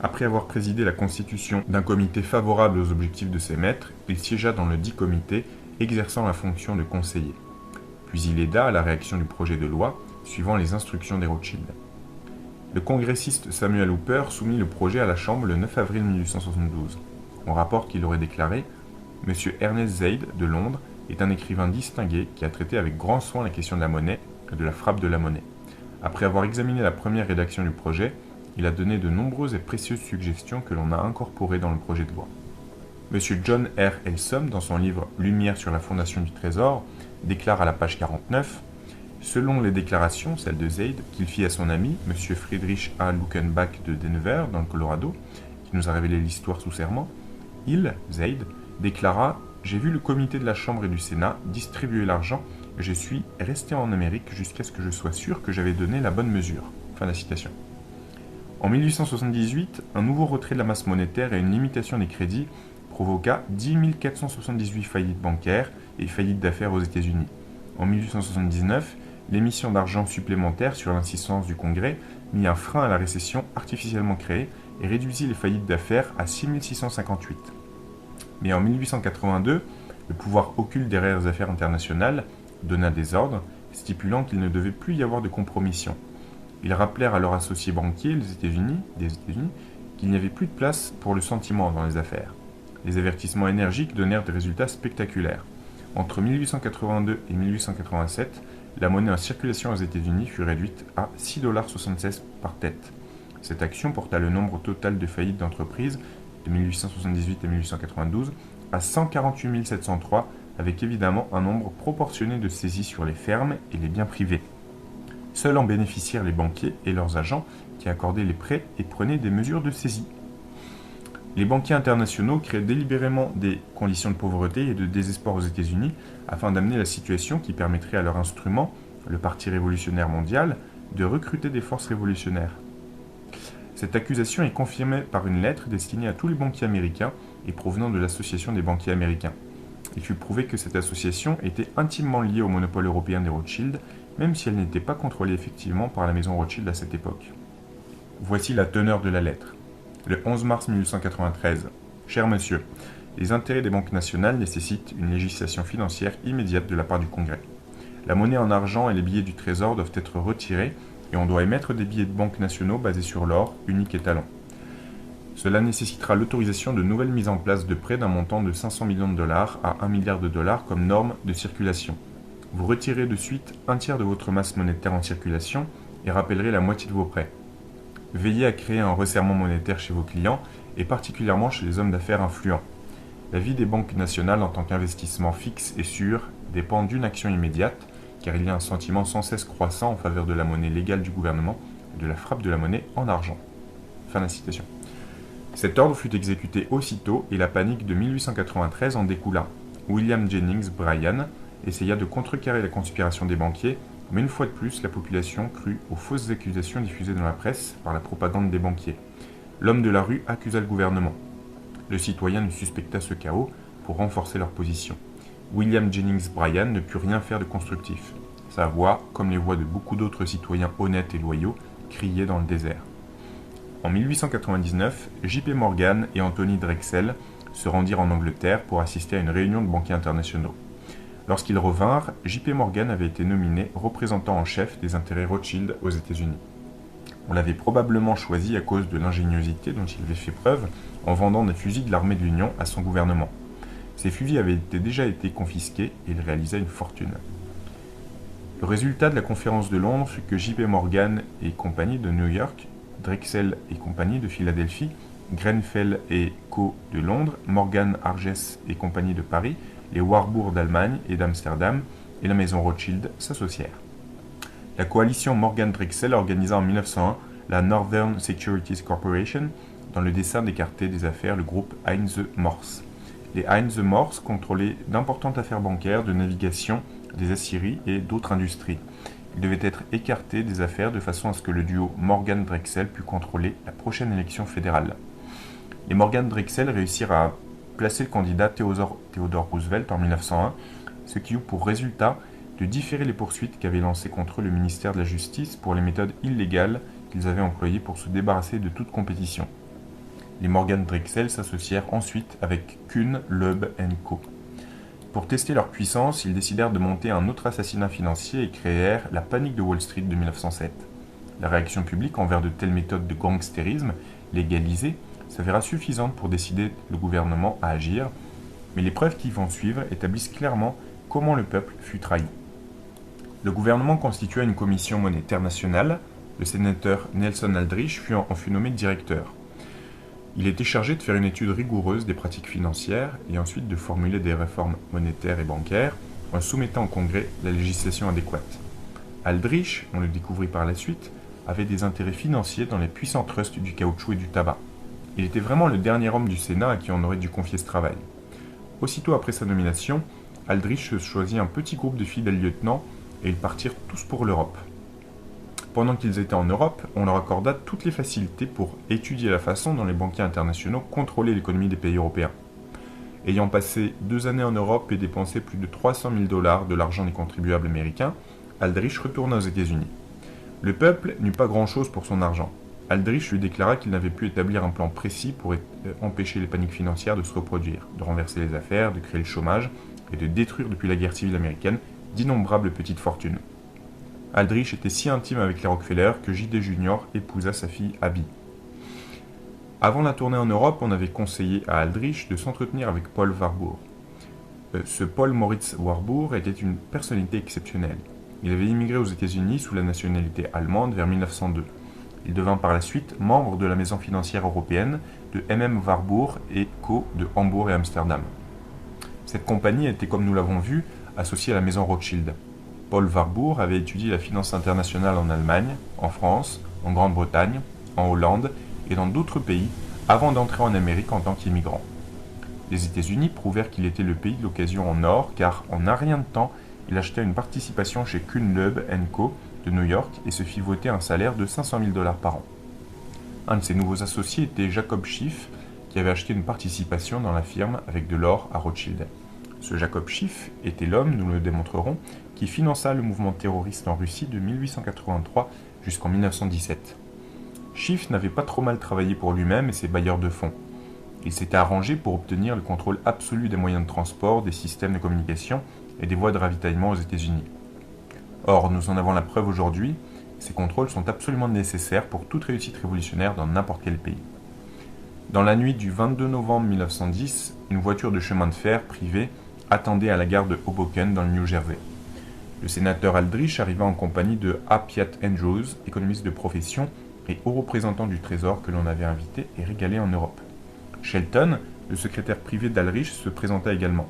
Speaker 1: Après avoir présidé la constitution d'un comité favorable aux objectifs de ses maîtres, il siégea dans le dit comité, exerçant la fonction de conseiller. Puis il aida à la réaction du projet de loi, suivant les instructions des Rothschild. Le congressiste Samuel Hooper soumit le projet à la Chambre le 9 avril 1872. On rapporte qu'il aurait déclaré « Monsieur Ernest Zeid, de Londres, est un écrivain distingué qui a traité avec grand soin la question de la monnaie et de la frappe de la monnaie. Après avoir examiné la première rédaction du projet, il a donné de nombreuses et précieuses suggestions que l'on a incorporées dans le projet de loi. Monsieur John R. Elsom, dans son livre « Lumière sur la fondation du Trésor », déclare à la page 49 « Selon les déclarations, celles de Zeid, qu'il fit à son ami, Monsieur Friedrich A. Luckenbach de Denver, dans le Colorado, qui nous a révélé l'histoire sous serment, il, Zeid, déclara « J'ai vu le comité de la Chambre et du Sénat distribuer l'argent et je suis resté en Amérique jusqu'à ce que je sois sûr que j'avais donné la bonne mesure. » Fin de la citation. En 1878, un nouveau retrait de la masse monétaire et une limitation des crédits provoqua 10 478 faillites bancaires et faillites d'affaires aux États-Unis. En 1879, l'émission d'argent supplémentaire sur l'insistance du Congrès mit un frein à la récession artificiellement créée et réduisit les faillites d'affaires à 6 658. Mais en 1882, le pouvoir occulte des rares affaires internationales donna des ordres stipulant qu'il ne devait plus y avoir de compromission. Ils rappelèrent à leurs associés banquiers des États-Unis qu'il n'y avait plus de place pour le sentiment dans les affaires. Les avertissements énergiques donnèrent des résultats spectaculaires. Entre 1882 et 1887, la monnaie en circulation aux États-Unis fut réduite à 6,76 $ par tête. Cette action porta le nombre total de faillites d'entreprises de 1878 à 1892 à 148 703, avec évidemment un nombre proportionné de saisies sur les fermes et les biens privés. Seuls en bénéficièrent les banquiers et leurs agents qui accordaient les prêts et prenaient des mesures de saisie. Les banquiers internationaux créent délibérément des conditions de pauvreté et de désespoir aux États-Unis afin d'amener la situation qui permettrait à leur instrument, le Parti révolutionnaire mondial, de recruter des forces révolutionnaires. Cette accusation est confirmée par une lettre destinée à tous les banquiers américains et provenant de l'Association des banquiers américains. Il fut prouvé que cette association était intimement liée au monopole européen des Rothschild, même si elle n'était pas contrôlée effectivement par la maison Rothschild à cette époque. Voici la teneur de la lettre. Le 11 mars 1893. Cher monsieur, les intérêts des banques nationales nécessitent une législation financière immédiate de la part du Congrès. La monnaie en argent et les billets du Trésor doivent être retirés et on doit émettre des billets de banque nationaux basés sur l'or, unique étalon. Cela nécessitera l'autorisation de nouvelles mises en place de prêts d'un montant de 500 millions de dollars à 1 milliard de dollars comme norme de circulation. Vous retirez de suite un tiers de votre masse monétaire en circulation et rappellerez la moitié de vos prêts. Veillez à créer un resserrement monétaire chez vos clients et particulièrement chez les hommes d'affaires influents. La vie des banques nationales en tant qu'investissement fixe et sûr dépend d'une action immédiate, car il y a un sentiment sans cesse croissant en faveur de la monnaie légale du gouvernement et de la frappe de la monnaie en argent. Fin de la citation. Cet ordre fut exécuté aussitôt et la panique de 1893 en découla. William Jennings Bryan essaya de contrecarrer la conspiration des banquiers, mais une fois de plus, la population crut aux fausses accusations diffusées dans la presse par la propagande des banquiers. L'homme de la rue accusa le gouvernement. Le citoyen ne suspecta ce chaos pour renforcer leur position. William Jennings Bryan ne put rien faire de constructif. Sa voix, comme les voix de beaucoup d'autres citoyens honnêtes et loyaux, criait dans le désert. En 1899, J.P. Morgan et Anthony Drexel se rendirent en Angleterre pour assister à une réunion de banquiers internationaux. Lorsqu'ils revinrent, J.P. Morgan avait été nominé représentant en chef des intérêts Rothschild aux États-Unis. On l'avait probablement choisi à cause de l'ingéniosité dont il avait fait preuve en vendant des fusils de l'armée de l'Union à son gouvernement. Ces fusils avaient déjà été confisqués et il réalisait une fortune. Le résultat de la conférence de Londres fut que JP Morgan et compagnie de New York, Drexel et compagnie de Philadelphie, Grenfell et Co. de Londres, Morgan Argès et compagnie de Paris, les Warburg d'Allemagne et d'Amsterdam et la maison Rothschild s'associèrent. La coalition Morgan-Drexel organisa en 1901 la Northern Securities Corporation dans le dessein d'écarter des affaires le groupe Heinz Morse. Les Heinz Morse contrôlaient d'importantes affaires bancaires, de navigation, des aciéries et d'autres industries. Ils devaient être écartés des affaires de façon à ce que le duo Morgan-Drexel pût contrôler la prochaine élection fédérale. Les Morgan-Drexel réussirent à placer le candidat Theodore Roosevelt en 1901, ce qui eut pour résultat de différer les poursuites qu'avait lancées contre eux le ministère de la Justice pour les méthodes illégales qu'ils avaient employées pour se débarrasser de toute compétition. Les Morgan-Drexel s'associèrent ensuite avec Kuhn, Loeb & Co. Pour tester leur puissance, ils décidèrent de monter un autre assassinat financier et créèrent la panique de Wall Street de 1907. La réaction publique envers de telles méthodes de gangstérisme légalisées s'avéra suffisante pour décider le gouvernement à agir, mais les preuves qui vont suivre établissent clairement comment le peuple fut trahi. Le gouvernement constitua une commission monétaire nationale. Le sénateur Nelson Aldrich fut nommé directeur. Il était chargé de faire une étude rigoureuse des pratiques financières et ensuite de formuler des réformes monétaires et bancaires en soumettant au Congrès la législation adéquate. Aldrich, on le découvrit par la suite, avait des intérêts financiers dans les puissants trusts du caoutchouc et du tabac. Il était vraiment le dernier homme du Sénat à qui on aurait dû confier ce travail. Aussitôt après sa nomination, Aldrich choisit un petit groupe de fidèles lieutenants et ils partirent tous pour l'Europe. Pendant qu'ils étaient en Europe, on leur accorda toutes les facilités pour étudier la façon dont les banquiers internationaux contrôlaient l'économie des pays européens. Ayant passé 2 années en Europe et dépensé plus de 300 000 $ de l'argent des contribuables américains, Aldrich retourna aux États-Unis. Le peuple n'eut pas grand-chose pour son argent. Aldrich lui déclara qu'il n'avait pu établir un plan précis pour empêcher les paniques financières de se reproduire, de renverser les affaires, de créer le chômage et de détruire depuis la guerre civile américaine d'innombrables petites fortunes. Aldrich était si intime avec les Rockefeller que J.D. Junior épousa sa fille Abby. Avant la tournée en Europe, on avait conseillé à Aldrich de s'entretenir avec Paul Warburg. Ce Paul Moritz Warburg était une personnalité exceptionnelle. Il avait immigré aux États-Unis sous la nationalité allemande vers 1902. Il devint par la suite membre de la maison financière européenne de M.M. Warburg et Co. de Hambourg et Amsterdam. Cette compagnie était, comme nous l'avons vu, associée à la maison Rothschild. Paul Warburg avait étudié la finance internationale en Allemagne, en France, en Grande-Bretagne, en Hollande et dans d'autres pays avant d'entrer en Amérique en tant qu'immigrant. Les États-Unis prouvèrent qu'il était le pays de l'occasion en or car en un rien de temps, il acheta une participation chez Kuhn, Loeb & Co. de New York et se fit voter un salaire de 500 000 $ par an. Un de ses nouveaux associés était Jacob Schiff qui avait acheté une participation dans la firme avec de l'or à Rothschild. Ce Jacob Schiff était l'homme, nous le démontrerons, qui finança le mouvement terroriste en Russie de 1883 jusqu'en 1917. Schiff n'avait pas trop mal travaillé pour lui-même et ses bailleurs de fonds. Il s'était arrangé pour obtenir le contrôle absolu des moyens de transport, des systèmes de communication et des voies de ravitaillement aux États-Unis. Or, nous en avons la preuve aujourd'hui, ces contrôles sont absolument nécessaires pour toute réussite révolutionnaire dans n'importe quel pays. Dans la nuit du 22 novembre 1910, une voiture de chemin de fer privée attendait à la gare de Hoboken dans le New Jersey. Le sénateur Aldrich arriva en compagnie de A. Piatt Andrews, économiste de profession et haut représentant du Trésor que l'on avait invité et régalé en Europe. Shelton, le secrétaire privé d'Aldrich, se présenta également.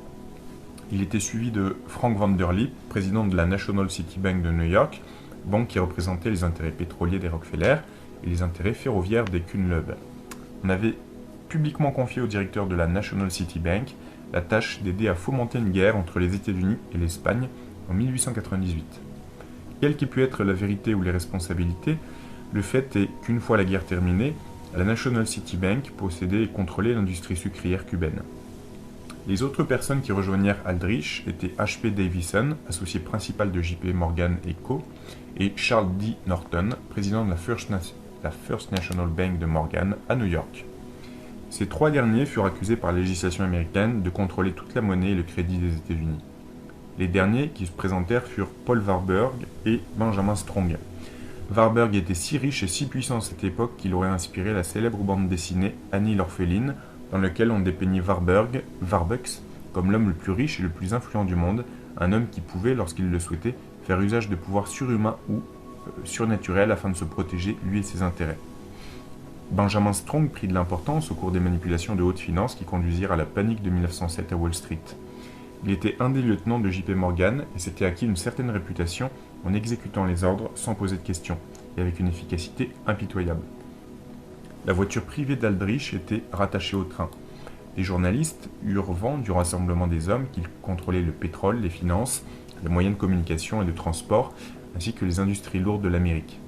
Speaker 1: Il était suivi de Frank Vanderlip, président de la National City Bank de New York, banque qui représentait les intérêts pétroliers des Rockefeller et les intérêts ferroviaires des Kuhn-Loeb. On avait publiquement confié au directeur de la National City Bank la tâche d'aider à fomenter une guerre entre les États-Unis et l'Espagne en 1898. Quelle qu'ait pu être la vérité ou les responsabilités, le fait est qu'une fois la guerre terminée, la National City Bank possédait et contrôlait l'industrie sucrière cubaine. Les autres personnes qui rejoignirent Aldrich étaient H.P. Davison, associé principal de J.P. Morgan & Co., et Charles D. Norton, président de la First National Bank de Morgan à New York. Ces 3 derniers furent accusés par la législation américaine de contrôler toute la monnaie et le crédit des États-Unis. Les derniers qui se présentèrent furent Paul Warburg et Benjamin Strong. Warburg était si riche et si puissant à cette époque qu'il aurait inspiré la célèbre bande dessinée Annie l'orpheline, dans laquelle on dépeignait Warbucks, comme l'homme le plus riche et le plus influent du monde, un homme qui pouvait, lorsqu'il le souhaitait, faire usage de pouvoirs surhumains ou surnaturels afin de se protéger, lui et ses intérêts. Benjamin Strong prit de l'importance au cours des manipulations de haute finance qui conduisirent à la panique de 1907 à Wall Street. Il était un des lieutenants de JP Morgan et s'était acquis une certaine réputation en exécutant les ordres sans poser de questions et avec une efficacité impitoyable. La voiture privée d'Aldrich était rattachée au train. Les journalistes eurent vent du rassemblement des hommes qui contrôlaient le pétrole, les finances, les moyens de communication et de transport, ainsi que les industries lourdes de l'Amérique.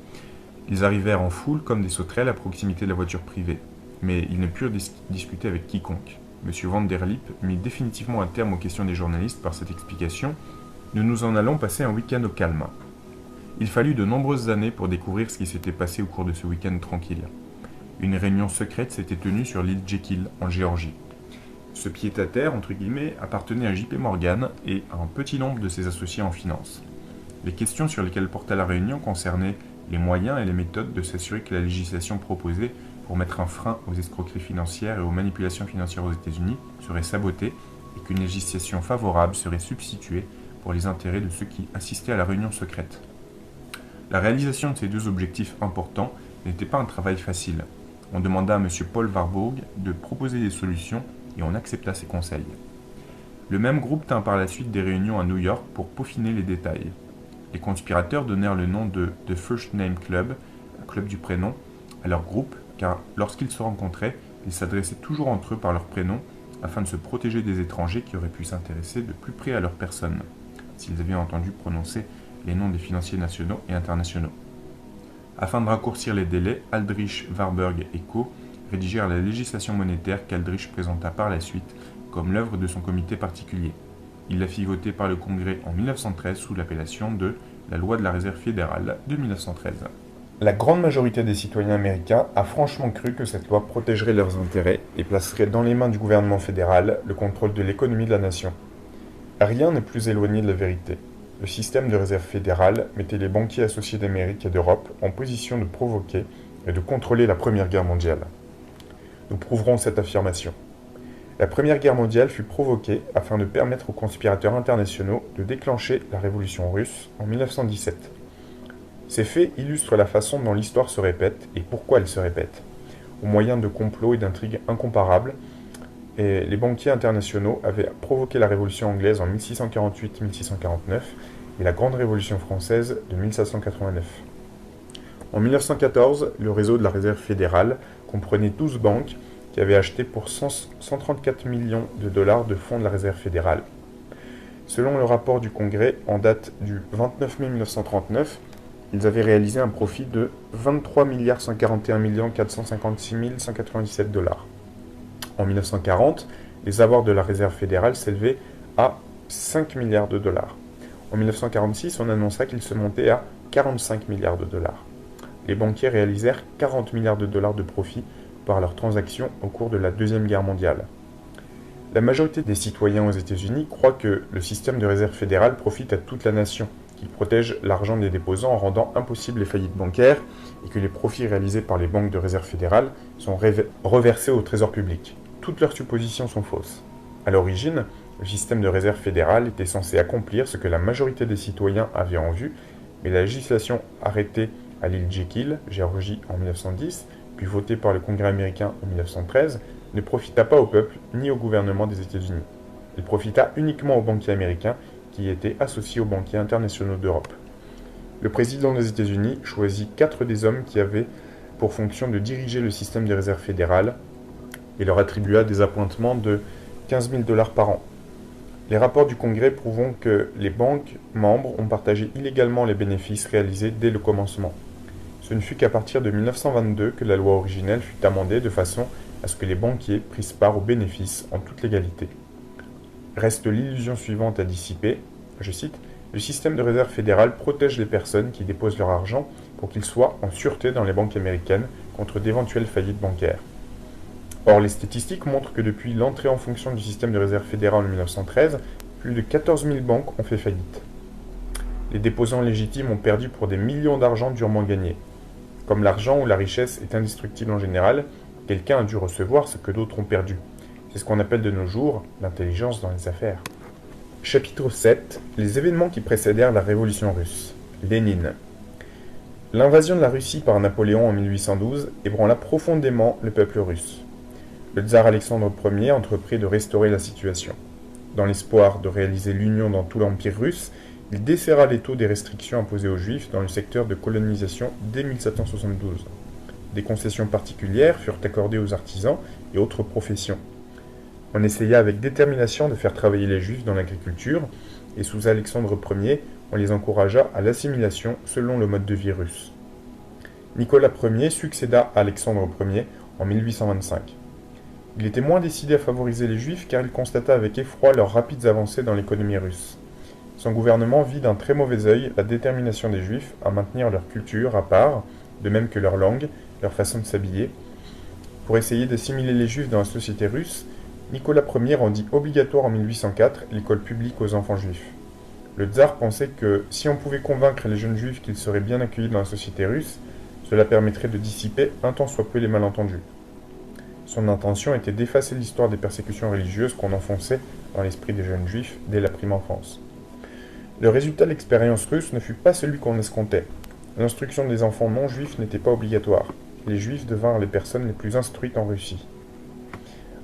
Speaker 1: Ils arrivèrent en foule comme des sauterelles à proximité de la voiture privée, mais ils ne purent discuter avec quiconque. M. Van der Lip mit définitivement un terme aux questions des journalistes par cette explication « Nous nous en allons passer un week-end au calme ». Il fallut de nombreuses années pour découvrir ce qui s'était passé au cours de ce week-end tranquille. Une réunion secrète s'était tenue sur l'île Jekyll, en Géorgie. Ce pied-à-terre, entre guillemets, appartenait à JP Morgan et à un petit nombre de ses associés en finance. Les questions sur lesquelles porta la réunion concernaient les moyens et les méthodes de s'assurer que la législation proposée pour mettre un frein aux escroqueries financières et aux manipulations financières aux États-Unis serait sabotée et qu'une législation favorable serait substituée pour les intérêts de ceux qui assistaient à la réunion secrète. La réalisation de ces deux objectifs importants n'était pas un travail facile. On demanda à M. Paul Warburg de proposer des solutions et on accepta ses conseils. Le même groupe tint par la suite des réunions à New York pour peaufiner les détails. Les conspirateurs donnèrent le nom de The First Name Club, un club du prénom, à leur groupe, car lorsqu'ils se rencontraient, ils s'adressaient toujours entre eux par leur prénom, afin de se protéger des étrangers qui auraient pu s'intéresser de plus près à leur personne, s'ils avaient entendu prononcer les noms des financiers nationaux et internationaux. Afin de raccourcir les délais, Aldrich, Warburg et Co. rédigèrent la législation monétaire qu'Aldrich présenta par la suite comme l'œuvre de son comité particulier. Il la fit voter par le Congrès en 1913 sous l'appellation de la loi de la Réserve fédérale de 1913. La grande majorité des citoyens américains a franchement cru que cette loi protégerait leurs intérêts et placerait dans les mains du gouvernement fédéral le contrôle de l'économie de la nation. Rien n'est plus éloigné de la vérité. Le système de réserve fédérale mettait les banquiers associés d'Amérique et d'Europe en position de provoquer et de contrôler la Première Guerre mondiale. Nous prouverons cette affirmation. La Première Guerre mondiale fut provoquée afin de permettre aux conspirateurs internationaux de déclencher la révolution russe en 1917. Ces faits illustrent la façon dont l'histoire se répète et pourquoi elle se répète. Au moyen de complots et d'intrigues incomparables, les banquiers internationaux avaient provoqué la révolution anglaise en 1648-1649 et la Grande Révolution française de 1789. En 1914, le réseau de la Réserve fédérale comprenait 12 banques qui avaient acheté pour 134 millions de dollars de fonds de la Réserve fédérale. Selon le rapport du Congrès en date du 29 mai 1939, ils avaient réalisé un profit de 23 141 456 197 dollars. En 1940, les avoirs de la Réserve fédérale s'élevaient à 5 milliards de dollars. En 1946, on annonça qu'ils se montaient à 45 milliards de dollars. Les banquiers réalisèrent 40 milliards de dollars de profit par leurs transactions au cours de la Deuxième Guerre mondiale. La majorité des citoyens aux États-Unis croient que le système de réserve fédérale profite à toute la nation, qu'il protège l'argent des déposants en rendant impossible les faillites bancaires et que les profits réalisés par les banques de réserve fédérale sont reversés au trésor public. Toutes leurs suppositions sont fausses. À l'origine, le système de réserve fédérale était censé accomplir ce que la majorité des citoyens avaient en vue, mais la législation arrêtée à l'île Jekyll, Géorgie, en 1910, puis votée par le Congrès américain en 1913, ne profita pas au peuple ni au gouvernement des États-Unis. Elle profita uniquement aux banquiers américains qui étaient associés aux banquiers internationaux d'Europe. Le président des États-Unis choisit 4 des hommes qui avaient pour fonction de diriger le système des réserves fédérales et leur attribua des appointements de 15 000 dollars par an. Les rapports du Congrès prouvent que les banques membres ont partagé illégalement les bénéfices réalisés dès le commencement. Ce ne fut qu'à partir de 1922 que la loi originelle fut amendée de façon à ce que les banquiers prissent part aux bénéfices en toute légalité. Reste l'illusion suivante à dissiper, je cite, « Le système de réserve fédérale protège les personnes qui déposent leur argent pour qu'il soit en sûreté dans les banques américaines contre d'éventuelles faillites bancaires. » Or, les statistiques montrent que depuis l'entrée en fonction du système de réserve fédérale en 1913, plus de 14 000 banques ont fait faillite. les déposants légitimes ont perdu pour des millions d'argent durement gagnés. Comme l'argent ou la richesse est indestructible en général, quelqu'un a dû recevoir ce que d'autres ont perdu. C'est ce qu'on appelle de nos jours l'intelligence dans les affaires. Chapitre 7. Les événements qui précédèrent la révolution russe. Lénine. L'invasion de la Russie par Napoléon en 1812 ébranla profondément le peuple russe. Le tsar Alexandre Ier entreprit de restaurer la situation. Dans l'espoir de réaliser l'union dans tout l'empire russe, il desserra l'étau des restrictions imposées aux Juifs dans le secteur de colonisation dès 1772. Des concessions particulières furent accordées aux artisans et autres professions. On essaya avec détermination de faire travailler les Juifs dans l'agriculture, et sous Alexandre Ier, on les encouragea à l'assimilation selon le mode de vie russe. Nicolas Ier succéda à Alexandre Ier en 1825. Il était moins décidé à favoriser les Juifs car il constata avec effroi leurs rapides avancées dans l'économie russe. Son gouvernement vit d'un très mauvais œil la détermination des Juifs à maintenir leur culture à part, de même que leur langue, leur façon de s'habiller. Pour essayer d'assimiler les Juifs dans la société russe, Nicolas Ier rendit obligatoire en 1804 l'école publique aux enfants juifs. Le tsar pensait que si on pouvait convaincre les jeunes juifs qu'ils seraient bien accueillis dans la société russe, cela permettrait de dissiper un tant soit peu les malentendus. Son intention était d'effacer l'histoire des persécutions religieuses qu'on enfonçait dans l'esprit des jeunes juifs dès la prime enfance. Le résultat de l'expérience russe ne fut pas celui qu'on escomptait. L'instruction des enfants non juifs n'était pas obligatoire. Les juifs devinrent les personnes les plus instruites en Russie.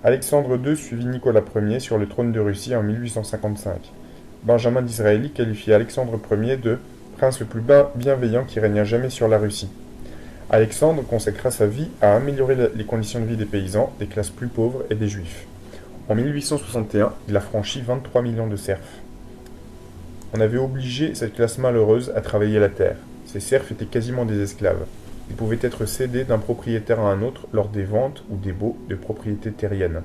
Speaker 1: Alexandre II suivit Nicolas Ier sur le trône de Russie en 1855. Benjamin Disraeli qualifia Alexandre Ier de « prince le plus bienveillant qui régna jamais sur la Russie ». Alexandre consacra sa vie à améliorer les conditions de vie des paysans, des classes plus pauvres et des juifs. En 1861, il a franchi 23 millions de serfs. On avait obligé cette classe malheureuse à travailler la terre. Ces serfs étaient quasiment des esclaves. Ils pouvaient être cédés d'un propriétaire à un autre lors des ventes ou des baux de propriété terrienne.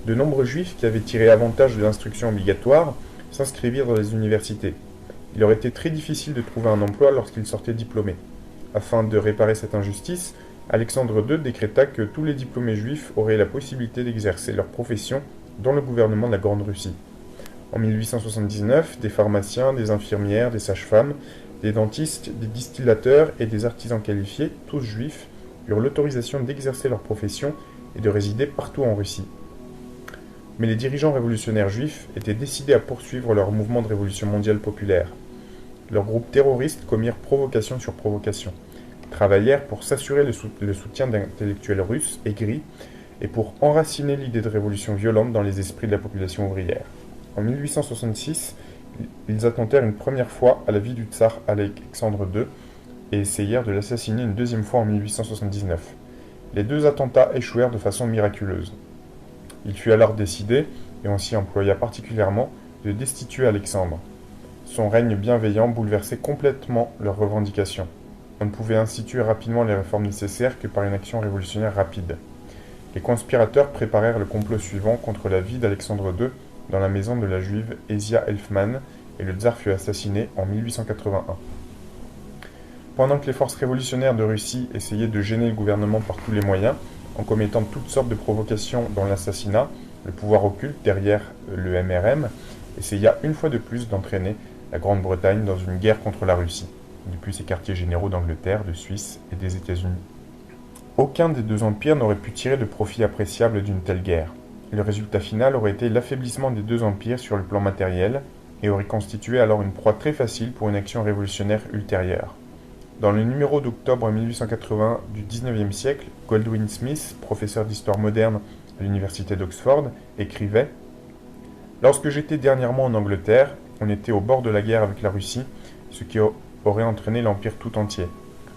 Speaker 1: De nombreux juifs qui avaient tiré avantage de l'instruction obligatoire s'inscrivirent dans les universités. Il leur était très difficile de trouver un emploi lorsqu'ils sortaient diplômés. Afin de réparer cette injustice, Alexandre II décréta que tous les diplômés juifs auraient la possibilité d'exercer leur profession dans le gouvernement de la Grande Russie. En 1879, des pharmaciens, des infirmières, des sages-femmes, des dentistes, des distillateurs et des artisans qualifiés, tous juifs, eurent l'autorisation d'exercer leur profession et de résider partout en Russie. Mais les dirigeants révolutionnaires juifs étaient décidés à poursuivre leur mouvement de révolution mondiale populaire. Leurs groupes terroristes commirent provocation sur provocation, travaillèrent pour s'assurer le soutien d'intellectuels russes aigris et pour enraciner l'idée de révolution violente dans les esprits de la population ouvrière. En 1866, ils attentèrent une première fois à la vie du tsar Alexandre II et essayèrent de l'assassiner une deuxième fois en 1879. Les deux attentats échouèrent de façon miraculeuse. Il fut alors décidé, et on s'y employa particulièrement, de destituer Alexandre. Son règne bienveillant bouleversait complètement leurs revendications. On ne pouvait instituer rapidement les réformes nécessaires que par une action révolutionnaire rapide. Les conspirateurs préparèrent le complot suivant contre la vie d'Alexandre II dans la maison de la juive Esia Elfman, et le tsar fut assassiné en 1881. Pendant que les forces révolutionnaires de Russie essayaient de gêner le gouvernement par tous les moyens, en commettant toutes sortes de provocations dans l'assassinat, le pouvoir occulte derrière le MRM essaya une fois de plus d'entraîner la Grande-Bretagne dans une guerre contre la Russie, depuis ses quartiers généraux d'Angleterre, de Suisse et des États-Unis. Aucun des deux empires n'aurait pu tirer de profit appréciable d'une telle guerre. Le résultat final aurait été l'affaiblissement des deux empires sur le plan matériel et aurait constitué alors une proie très facile pour une action révolutionnaire ultérieure. Dans le numéro d'octobre 1880 du XIXe siècle, Goldwin Smith, professeur d'histoire moderne à l'université d'Oxford, écrivait « Lorsque j'étais dernièrement en Angleterre, on était au bord de la guerre avec la Russie, ce qui aurait entraîné l'Empire tout entier.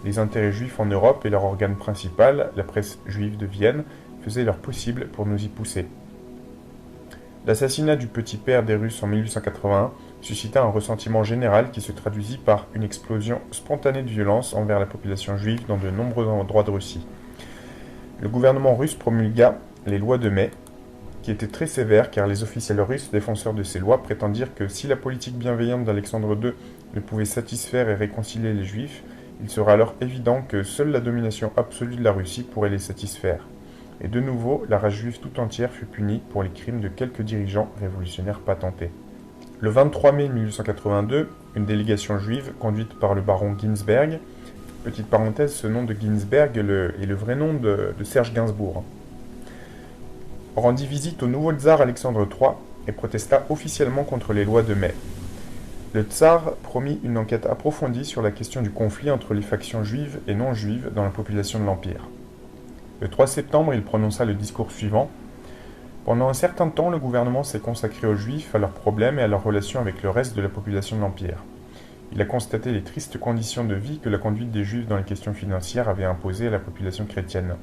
Speaker 1: Les intérêts juifs en Europe et leur organe principal, la presse juive de Vienne, faisaient leur possible pour nous y pousser. » L'assassinat du petit père des Russes en 1881 suscita un ressentiment général qui se traduisit par une explosion spontanée de violence envers la population juive dans de nombreux endroits de Russie. Le gouvernement russe promulgua les lois de mai, qui étaient très sévères car les officiels russes défenseurs de ces lois prétendirent que si la politique bienveillante d'Alexandre II ne pouvait satisfaire et réconcilier les juifs, il serait alors évident que seule la domination absolue de la Russie pourrait les satisfaire. Et de nouveau, la race juive tout entière fut punie pour les crimes de quelques dirigeants révolutionnaires patentés. Le 23 mai 1882, une délégation juive conduite par le baron Ginsberg, petite parenthèse, ce nom de Ginsberg est le vrai nom de Serge Gainsbourg, rendit visite au nouveau tsar Alexandre III et protesta officiellement contre les lois de mai. Le tsar promit une enquête approfondie sur la question du conflit entre les factions juives et non juives dans la population de l'Empire. Le 3 septembre, il prononça le discours suivant. Pendant un certain temps, le gouvernement s'est consacré aux Juifs, à leurs problèmes et à leurs relations avec le reste de la population de l'Empire. Il a constaté les tristes conditions de vie que la conduite des Juifs dans les questions financières avait imposées à la population chrétienne.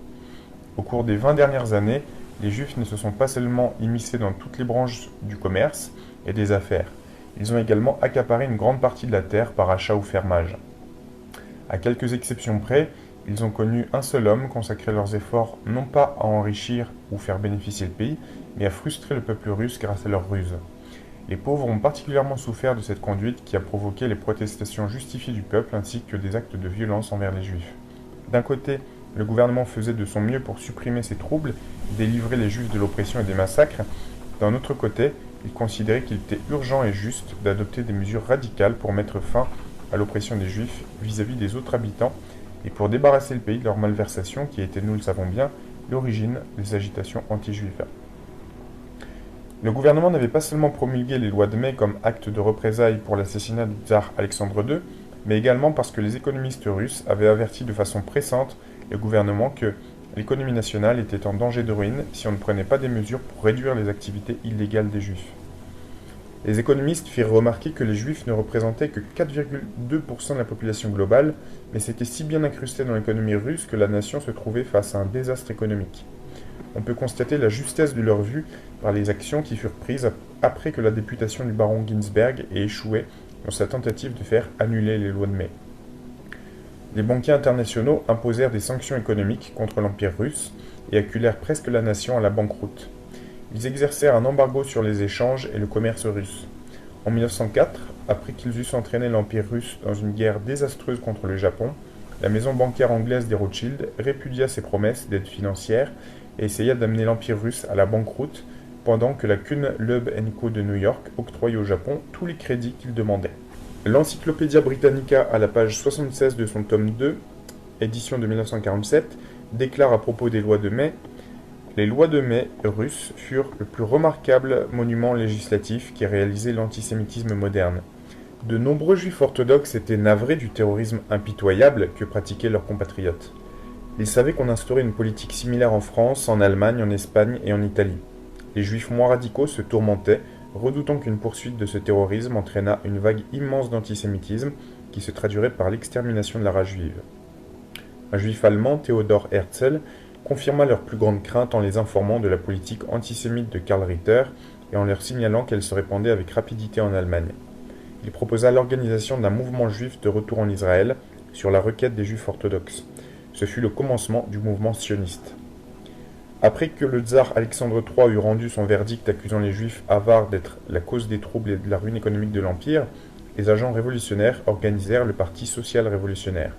Speaker 1: Au cours des 20 dernières années, les Juifs ne se sont pas seulement immiscés dans toutes les branches du commerce et des affaires, ils ont également accaparé une grande partie de la terre par achat ou fermage. À quelques exceptions près, ils ont connu un seul homme consacrer leurs efforts non pas à enrichir ou faire bénéficier le pays, mais à frustrer le peuple russe grâce à leurs ruses. Les pauvres ont particulièrement souffert de cette conduite qui a provoqué les protestations justifiées du peuple ainsi que des actes de violence envers les Juifs. D'un côté, le gouvernement faisait de son mieux pour supprimer ces troubles, délivrer les Juifs de l'oppression et des massacres. D'un autre côté, il considérait qu'il était urgent et juste d'adopter des mesures radicales pour mettre fin à l'oppression des Juifs vis-à-vis des autres habitants et pour débarrasser le pays de leur malversation qui était, nous le savons bien, l'origine des agitations anti-juives. Le gouvernement n'avait pas seulement promulgué les lois de mai comme acte de représailles pour l'assassinat du tsar Alexandre II, mais également parce que les économistes russes avaient averti de façon pressante le gouvernement que l'économie nationale était en danger de ruine si on ne prenait pas des mesures pour réduire les activités illégales des Juifs. Les économistes firent remarquer que les Juifs ne représentaient que 4,2% de la population globale, mais s'étaient si bien incrustés dans l'économie russe que la nation se trouvait face à un désastre économique. On peut constater la justesse de leur vue par les actions qui furent prises après que la députation du baron Ginsberg ait échoué dans sa tentative de faire annuler les lois de mai. Les banquiers internationaux imposèrent des sanctions économiques contre l'Empire russe et acculèrent presque la nation à la banqueroute. Ils exercèrent un embargo sur les échanges et le commerce russe. En 1904, après qu'ils eussent entraîné l'Empire russe dans une guerre désastreuse contre le Japon, la maison bancaire anglaise des Rothschild répudia ses promesses d'aide financière et essaya d'amener l'Empire russe à la banqueroute pendant que la Kuhn, Loeb & Co de New York octroyait au Japon tous les crédits qu'il demandait. L'Encyclopædia Britannica, à la page 76 de son tome 2, édition de 1947, déclare à propos des lois de mai « Les lois de mai russes furent le plus remarquable monument législatif qui réalisait l'antisémitisme moderne. De nombreux juifs orthodoxes étaient navrés du terrorisme impitoyable que pratiquaient leurs compatriotes. Ils savaient qu'on instaurait une politique similaire en France, en Allemagne, en Espagne et en Italie. Les juifs moins radicaux se tourmentaient, redoutant qu'une poursuite de ce terrorisme entraînât une vague immense d'antisémitisme qui se traduirait par l'extermination de la race juive. Un juif allemand, Theodor Herzl, confirma leur plus grande crainte en les informant de la politique antisémite de Karl Ritter et en leur signalant qu'elle se répandait avec rapidité en Allemagne. Il proposa l'organisation d'un mouvement juif de retour en Israël sur la requête des juifs orthodoxes. Ce fut le commencement du mouvement sioniste. Après que le tsar Alexandre III eut rendu son verdict accusant les Juifs avares d'être la cause des troubles et de la ruine économique de l'Empire, les agents révolutionnaires organisèrent le Parti social-révolutionnaire.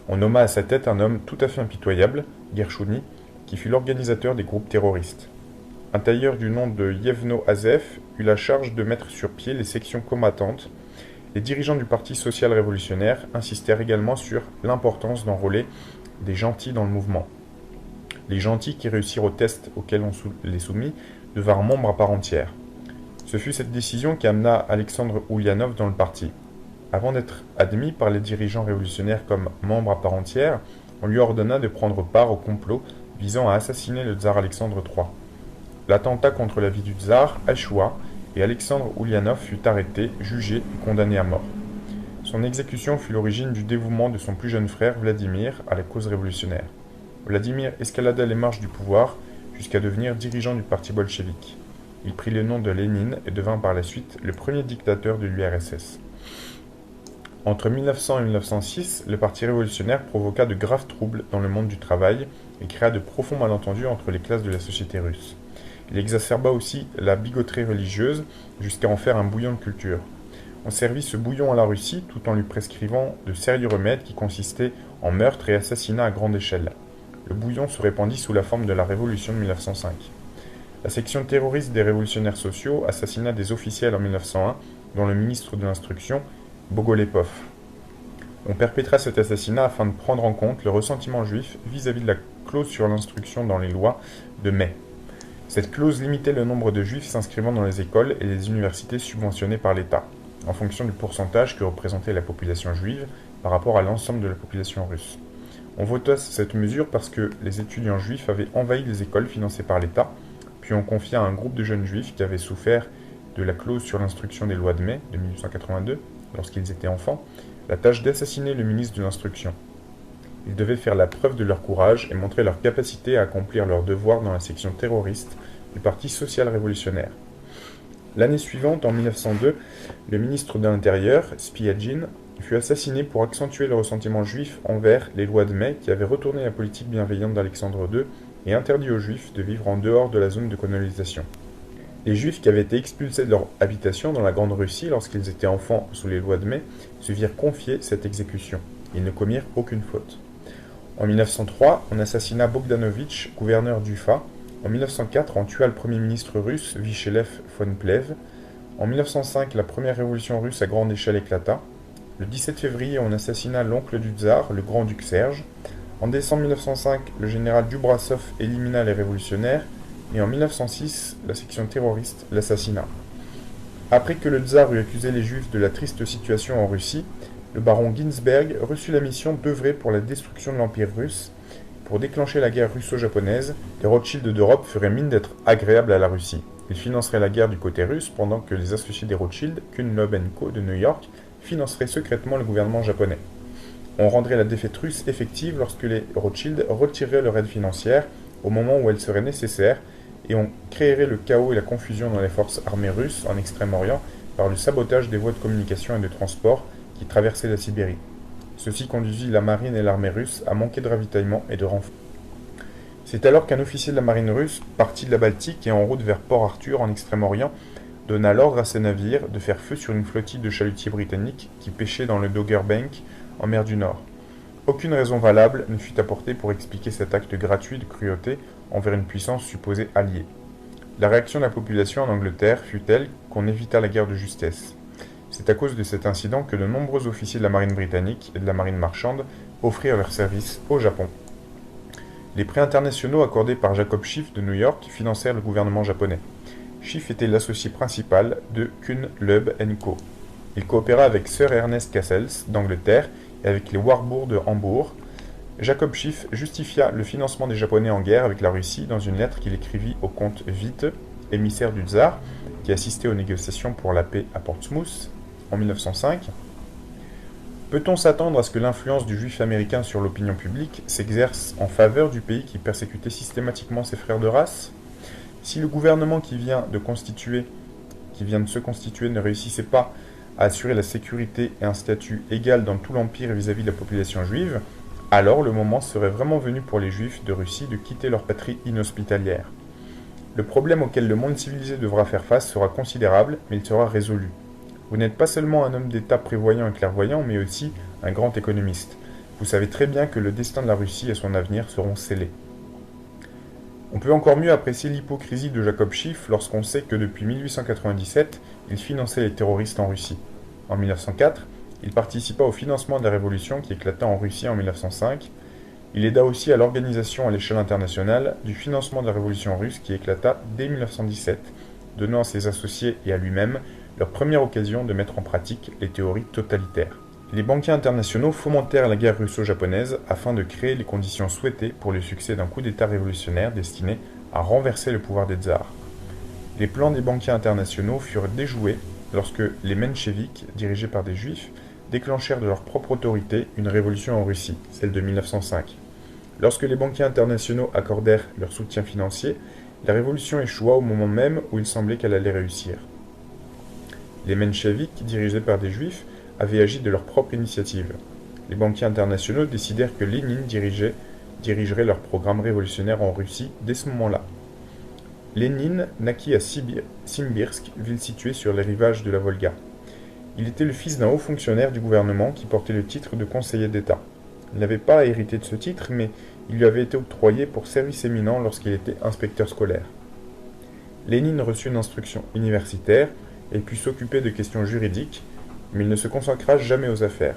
Speaker 1: On nomma à sa tête un homme tout à fait impitoyable, Gershuni, qui fut l'organisateur des groupes terroristes. Un tailleur du nom de Yevno Azef eut la charge de mettre sur pied les sections combattantes. Les dirigeants du Parti social-révolutionnaire insistèrent également sur l'importance d'enrôler des gentils dans le mouvement. Les gentils qui réussirent au test auquel on les soumit devinrent membres à part entière. Ce fut cette décision qui amena Alexandre Oulianov dans le parti. Avant d'être admis par les dirigeants révolutionnaires comme membre à part entière, on lui ordonna de prendre part au complot visant à assassiner le tsar Alexandre III. L'attentat contre la vie du tsar échoua et Alexandre Oulianov fut arrêté, jugé et condamné à mort. Son exécution fut l'origine du dévouement de son plus jeune frère Vladimir à la cause révolutionnaire. Vladimir escalada les marches du pouvoir jusqu'à devenir dirigeant du parti bolchevique. Il prit le nom de Lénine et devint par la suite le premier dictateur de l'URSS. Entre 1900 et 1906, le parti révolutionnaire provoqua de graves troubles dans le monde du travail et créa de profonds malentendus entre les classes de la société russe. Il exacerba aussi la bigoterie religieuse jusqu'à en faire un bouillon de culture. On servit ce bouillon à la Russie tout en lui prescrivant de sérieux remèdes qui consistaient en meurtres et assassinats à grande échelle. Le bouillon se répandit sous la forme de la Révolution de 1905. La section terroriste des révolutionnaires sociaux assassina des officiels en 1901, dont le ministre de l'Instruction, Bogolepov. On perpétra cet assassinat afin de prendre en compte le ressentiment juif vis-à-vis de la clause sur l'instruction dans les lois de mai. Cette clause limitait le nombre de juifs s'inscrivant dans les écoles et les universités subventionnées par l'État, en fonction du pourcentage que représentait la population juive par rapport à l'ensemble de la population russe. On vota cette mesure parce que les étudiants juifs avaient envahi les écoles financées par l'État, puis on confia à un groupe de jeunes juifs qui avaient souffert de la clause sur l'instruction des lois de mai de 1882, lorsqu'ils étaient enfants, la tâche d'assassiner le ministre de l'Instruction. Ils devaient faire la preuve de leur courage et montrer leur capacité à accomplir leurs devoirs dans la section terroriste du Parti social-révolutionnaire. L'année suivante, en 1902, le ministre de l'Intérieur, Spiagine, fut assassiné pour accentuer le ressentiment juif envers les lois de mai qui avaient retourné la politique bienveillante d'Alexandre II et interdit aux Juifs de vivre en dehors de la zone de colonisation. Les Juifs qui avaient été expulsés de leur habitation dans la Grande Russie lorsqu'ils étaient enfants sous les lois de mai se virent confier cette exécution. Ils ne commirent aucune faute. En 1903, on assassina Bogdanovitch, gouverneur d'Ufa. En 1904, on tua le premier ministre russe, Vycheslav von Plehve. En 1905, la première révolution russe à grande échelle éclata. Le 17 février, on assassina l'oncle du tsar, le grand-duc Serge. En décembre 1905, le général Dubrassov élimina les révolutionnaires, et en 1906, la section terroriste l'assassina. Après que le tsar eut accusé les juifs de la triste situation en Russie, le baron Ginsberg reçut la mission d'œuvrer pour la destruction de l'Empire russe. Pour déclencher la guerre russo-japonaise, les Rothschild d'Europe feraient mine d'être agréables à la Russie. Ils financeraient la guerre du côté russe, pendant que les associés des Rothschild, Kuhn-Loeb & Co. de New York, financeraient secrètement le gouvernement japonais. On rendrait la défaite russe effective lorsque les Rothschild retireraient leur aide financière au moment où elle serait nécessaire, et on créerait le chaos et la confusion dans les forces armées russes en Extrême-Orient par le sabotage des voies de communication et de transport qui traversaient la Sibérie. Ceci conduisit la marine et l'armée russe à manquer de ravitaillement et de renforts. C'est alors qu'un officier de la marine russe, parti de la Baltique et en route vers Port Arthur en Extrême-Orient, donna l'ordre à ses navires de faire feu sur une flottille de chalutiers britanniques qui pêchaient dans le Dogger Bank en mer du Nord. Aucune raison valable ne fut apportée pour expliquer cet acte gratuit de cruauté envers une puissance supposée alliée. La réaction de la population en Angleterre fut telle qu'on évita la guerre de justesse. C'est à cause de cet incident que de nombreux officiers de la marine britannique et de la marine marchande offrirent leur service au Japon. Les prêts internationaux accordés par Jacob Schiff de New York financèrent le gouvernement japonais. Schiff était l'associé principal de Kuhn-Loeb & Co. Il coopéra avec Sir Ernest Cassels d'Angleterre et avec les Warburg de Hambourg. Jacob Schiff justifia le financement des Japonais en guerre avec la Russie dans une lettre qu'il écrivit au comte Witte, émissaire du tsar, qui assistait aux négociations pour la paix à Portsmouth en 1905. Peut-on s'attendre à ce que l'influence du juif américain sur l'opinion publique s'exerce en faveur du pays qui persécutait systématiquement ses frères de race? Si le gouvernement qui vient de se constituer ne réussissait pas à assurer la sécurité et un statut égal dans tout l'Empire vis-à-vis de la population juive, alors le moment serait vraiment venu pour les Juifs de Russie de quitter leur patrie inhospitalière. Le problème auquel le monde civilisé devra faire face sera considérable, mais il sera résolu. Vous n'êtes pas seulement un homme d'État prévoyant et clairvoyant, mais aussi un grand économiste. Vous savez très bien que le destin de la Russie et son avenir seront scellés. On peut encore mieux apprécier l'hypocrisie de Jacob Schiff lorsqu'on sait que depuis 1897, il finançait les terroristes en Russie. En 1904, il participa au financement de la révolution qui éclata en Russie en 1905. Il aida aussi à l'organisation à l'échelle internationale du financement de la révolution russe qui éclata dès 1917, donnant à ses associés et à lui-même leur première occasion de mettre en pratique les théories totalitaires. Les banquiers internationaux fomentèrent la guerre russo-japonaise afin de créer les conditions souhaitées pour le succès d'un coup d'État révolutionnaire destiné à renverser le pouvoir des tsars. Les plans des banquiers internationaux furent déjoués lorsque les mencheviks, dirigés par des juifs, déclenchèrent de leur propre autorité une révolution en Russie, celle de 1905. Lorsque les banquiers internationaux accordèrent leur soutien financier, la révolution échoua au moment même où il semblait qu'elle allait réussir. Les mencheviks, dirigés par des juifs, avaient agi de leur propre initiative. Les banquiers internationaux décidèrent que Lénine dirigerait leur programme révolutionnaire en Russie dès ce moment-là. Lénine naquit à Simbirsk, ville située sur les rivages de la Volga. Il était le fils d'un haut fonctionnaire du gouvernement qui portait le titre de conseiller d'État. Il n'avait pas hérité de ce titre, mais il lui avait été octroyé pour service éminent lorsqu'il était inspecteur scolaire. Lénine reçut une instruction universitaire et put s'occuper de questions juridiques, mais il ne se consacra jamais aux affaires.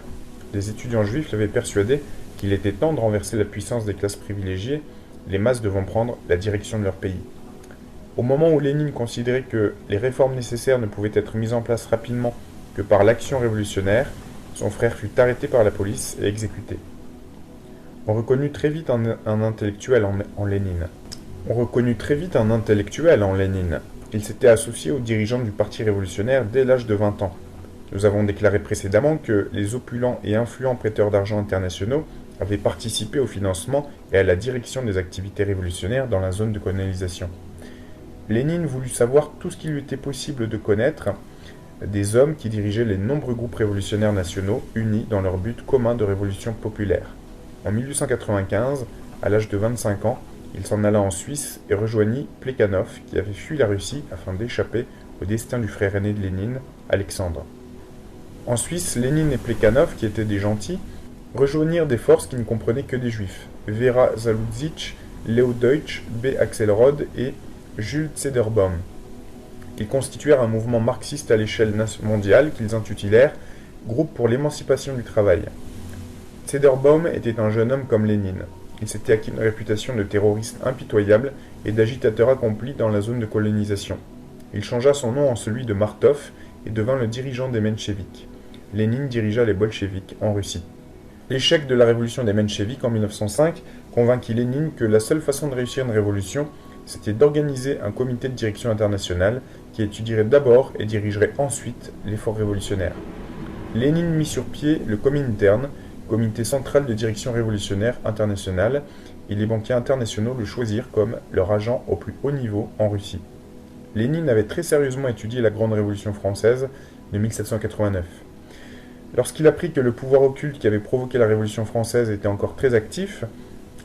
Speaker 1: Les étudiants juifs l'avaient persuadé qu'il était temps de renverser la puissance des classes privilégiées, les masses devant prendre la direction de leur pays. Au moment où Lénine considérait que les réformes nécessaires ne pouvaient être mises en place rapidement que par l'action révolutionnaire, son frère fut arrêté par la police et exécuté. On reconnut très vite un intellectuel en Lénine. Il s'était associé aux dirigeants du Parti révolutionnaire dès l'âge de 20 ans. Nous avons déclaré précédemment que les opulents et influents prêteurs d'argent internationaux avaient participé au financement et à la direction des activités révolutionnaires dans la zone de colonisation. Lénine voulut savoir tout ce qu'il lui était possible de connaître des hommes qui dirigeaient les nombreux groupes révolutionnaires nationaux unis dans leur but commun de révolution populaire. En 1895, à l'âge de 25 ans, il s'en alla en Suisse et rejoignit Plekhanov, qui avait fui la Russie afin d'échapper au destin du frère aîné de Lénine, Alexandre. En Suisse, Lénine et Plekhanov, qui étaient des gentils, rejoignirent des forces qui ne comprenaient que des juifs, Vera Zaluzich, Leo Deutsch, B. Axelrod et Jules Zederbaum. Ils constituèrent un mouvement marxiste à l'échelle mondiale qu'ils intitulèrent « Groupe pour l'émancipation du travail ». Zederbaum était un jeune homme comme Lénine. Il s'était acquis une réputation de terroriste impitoyable et d'agitateur accompli dans la zone de colonisation. Il changea son nom en celui de Martov et devint le dirigeant des Mencheviks. Lénine dirigea les bolcheviks en Russie. L'échec de la révolution des Mencheviks en 1905 convainquit Lénine que la seule façon de réussir une révolution, c'était d'organiser un comité de direction international qui étudierait d'abord et dirigerait ensuite l'effort révolutionnaire. Lénine mit sur pied le Komintern, comité central de direction révolutionnaire internationale, et les banquiers internationaux le choisirent comme leur agent au plus haut niveau en Russie. Lénine avait très sérieusement étudié la Grande Révolution française de 1789. Lorsqu'il apprit que le pouvoir occulte qui avait provoqué la Révolution française était encore très actif,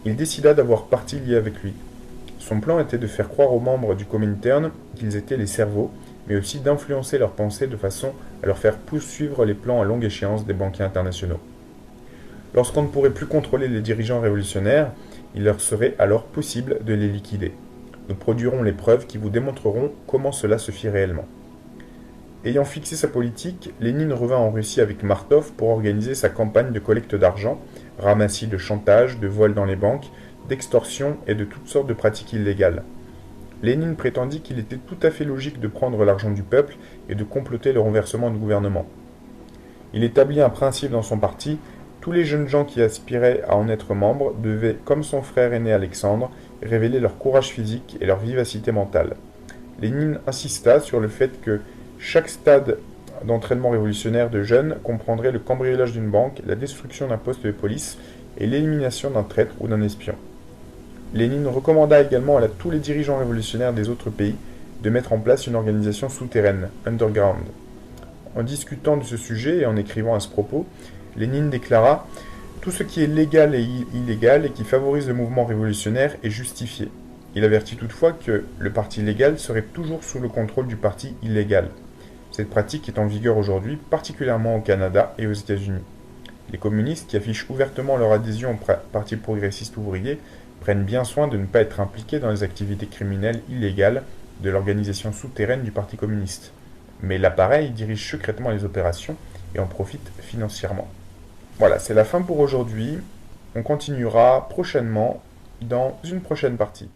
Speaker 1: il décida d'avoir parti lié avec lui. Son plan était de faire croire aux membres du Komintern qu'ils étaient les cerveaux, mais aussi d'influencer leurs pensées de façon à leur faire poursuivre les plans à longue échéance des banquiers internationaux. Lorsqu'on ne pourrait plus contrôler les dirigeants révolutionnaires, il leur serait alors possible de les liquider. Nous produirons les preuves qui vous démontreront comment cela se fit réellement. Ayant fixé sa politique, Lénine revint en Russie avec Martov pour organiser sa campagne de collecte d'argent, ramassis de chantage, de vol dans les banques, d'extorsion et de toutes sortes de pratiques illégales. Lénine prétendit qu'il était tout à fait logique de prendre l'argent du peuple et de comploter le renversement du gouvernement. Il établit un principe dans son parti: tous les jeunes gens qui aspiraient à en être membres devaient, comme son frère aîné Alexandre, révéler leur courage physique et leur vivacité mentale. Lénine insista sur le fait que chaque stade d'entraînement révolutionnaire de jeunes comprendrait le cambriolage d'une banque, la destruction d'un poste de police et l'élimination d'un traître ou d'un espion. Lénine recommanda également à tous les dirigeants révolutionnaires des autres pays de mettre en place une organisation souterraine, underground. En discutant de ce sujet et en écrivant à ce propos, Lénine déclara « Tout ce qui est légal et illégal et qui favorise le mouvement révolutionnaire est justifié ». Il avertit toutefois que le parti légal serait toujours sous le contrôle du parti illégal. Cette pratique est en vigueur aujourd'hui, particulièrement au Canada et aux États-Unis. Les communistes qui affichent ouvertement leur adhésion au Parti progressiste ouvrier prennent bien soin de ne pas être impliqués dans les activités criminelles illégales de l'organisation souterraine du Parti communiste. Mais l'appareil dirige secrètement les opérations et en profite financièrement. Voilà, c'est la fin pour aujourd'hui. On continuera prochainement dans une prochaine partie.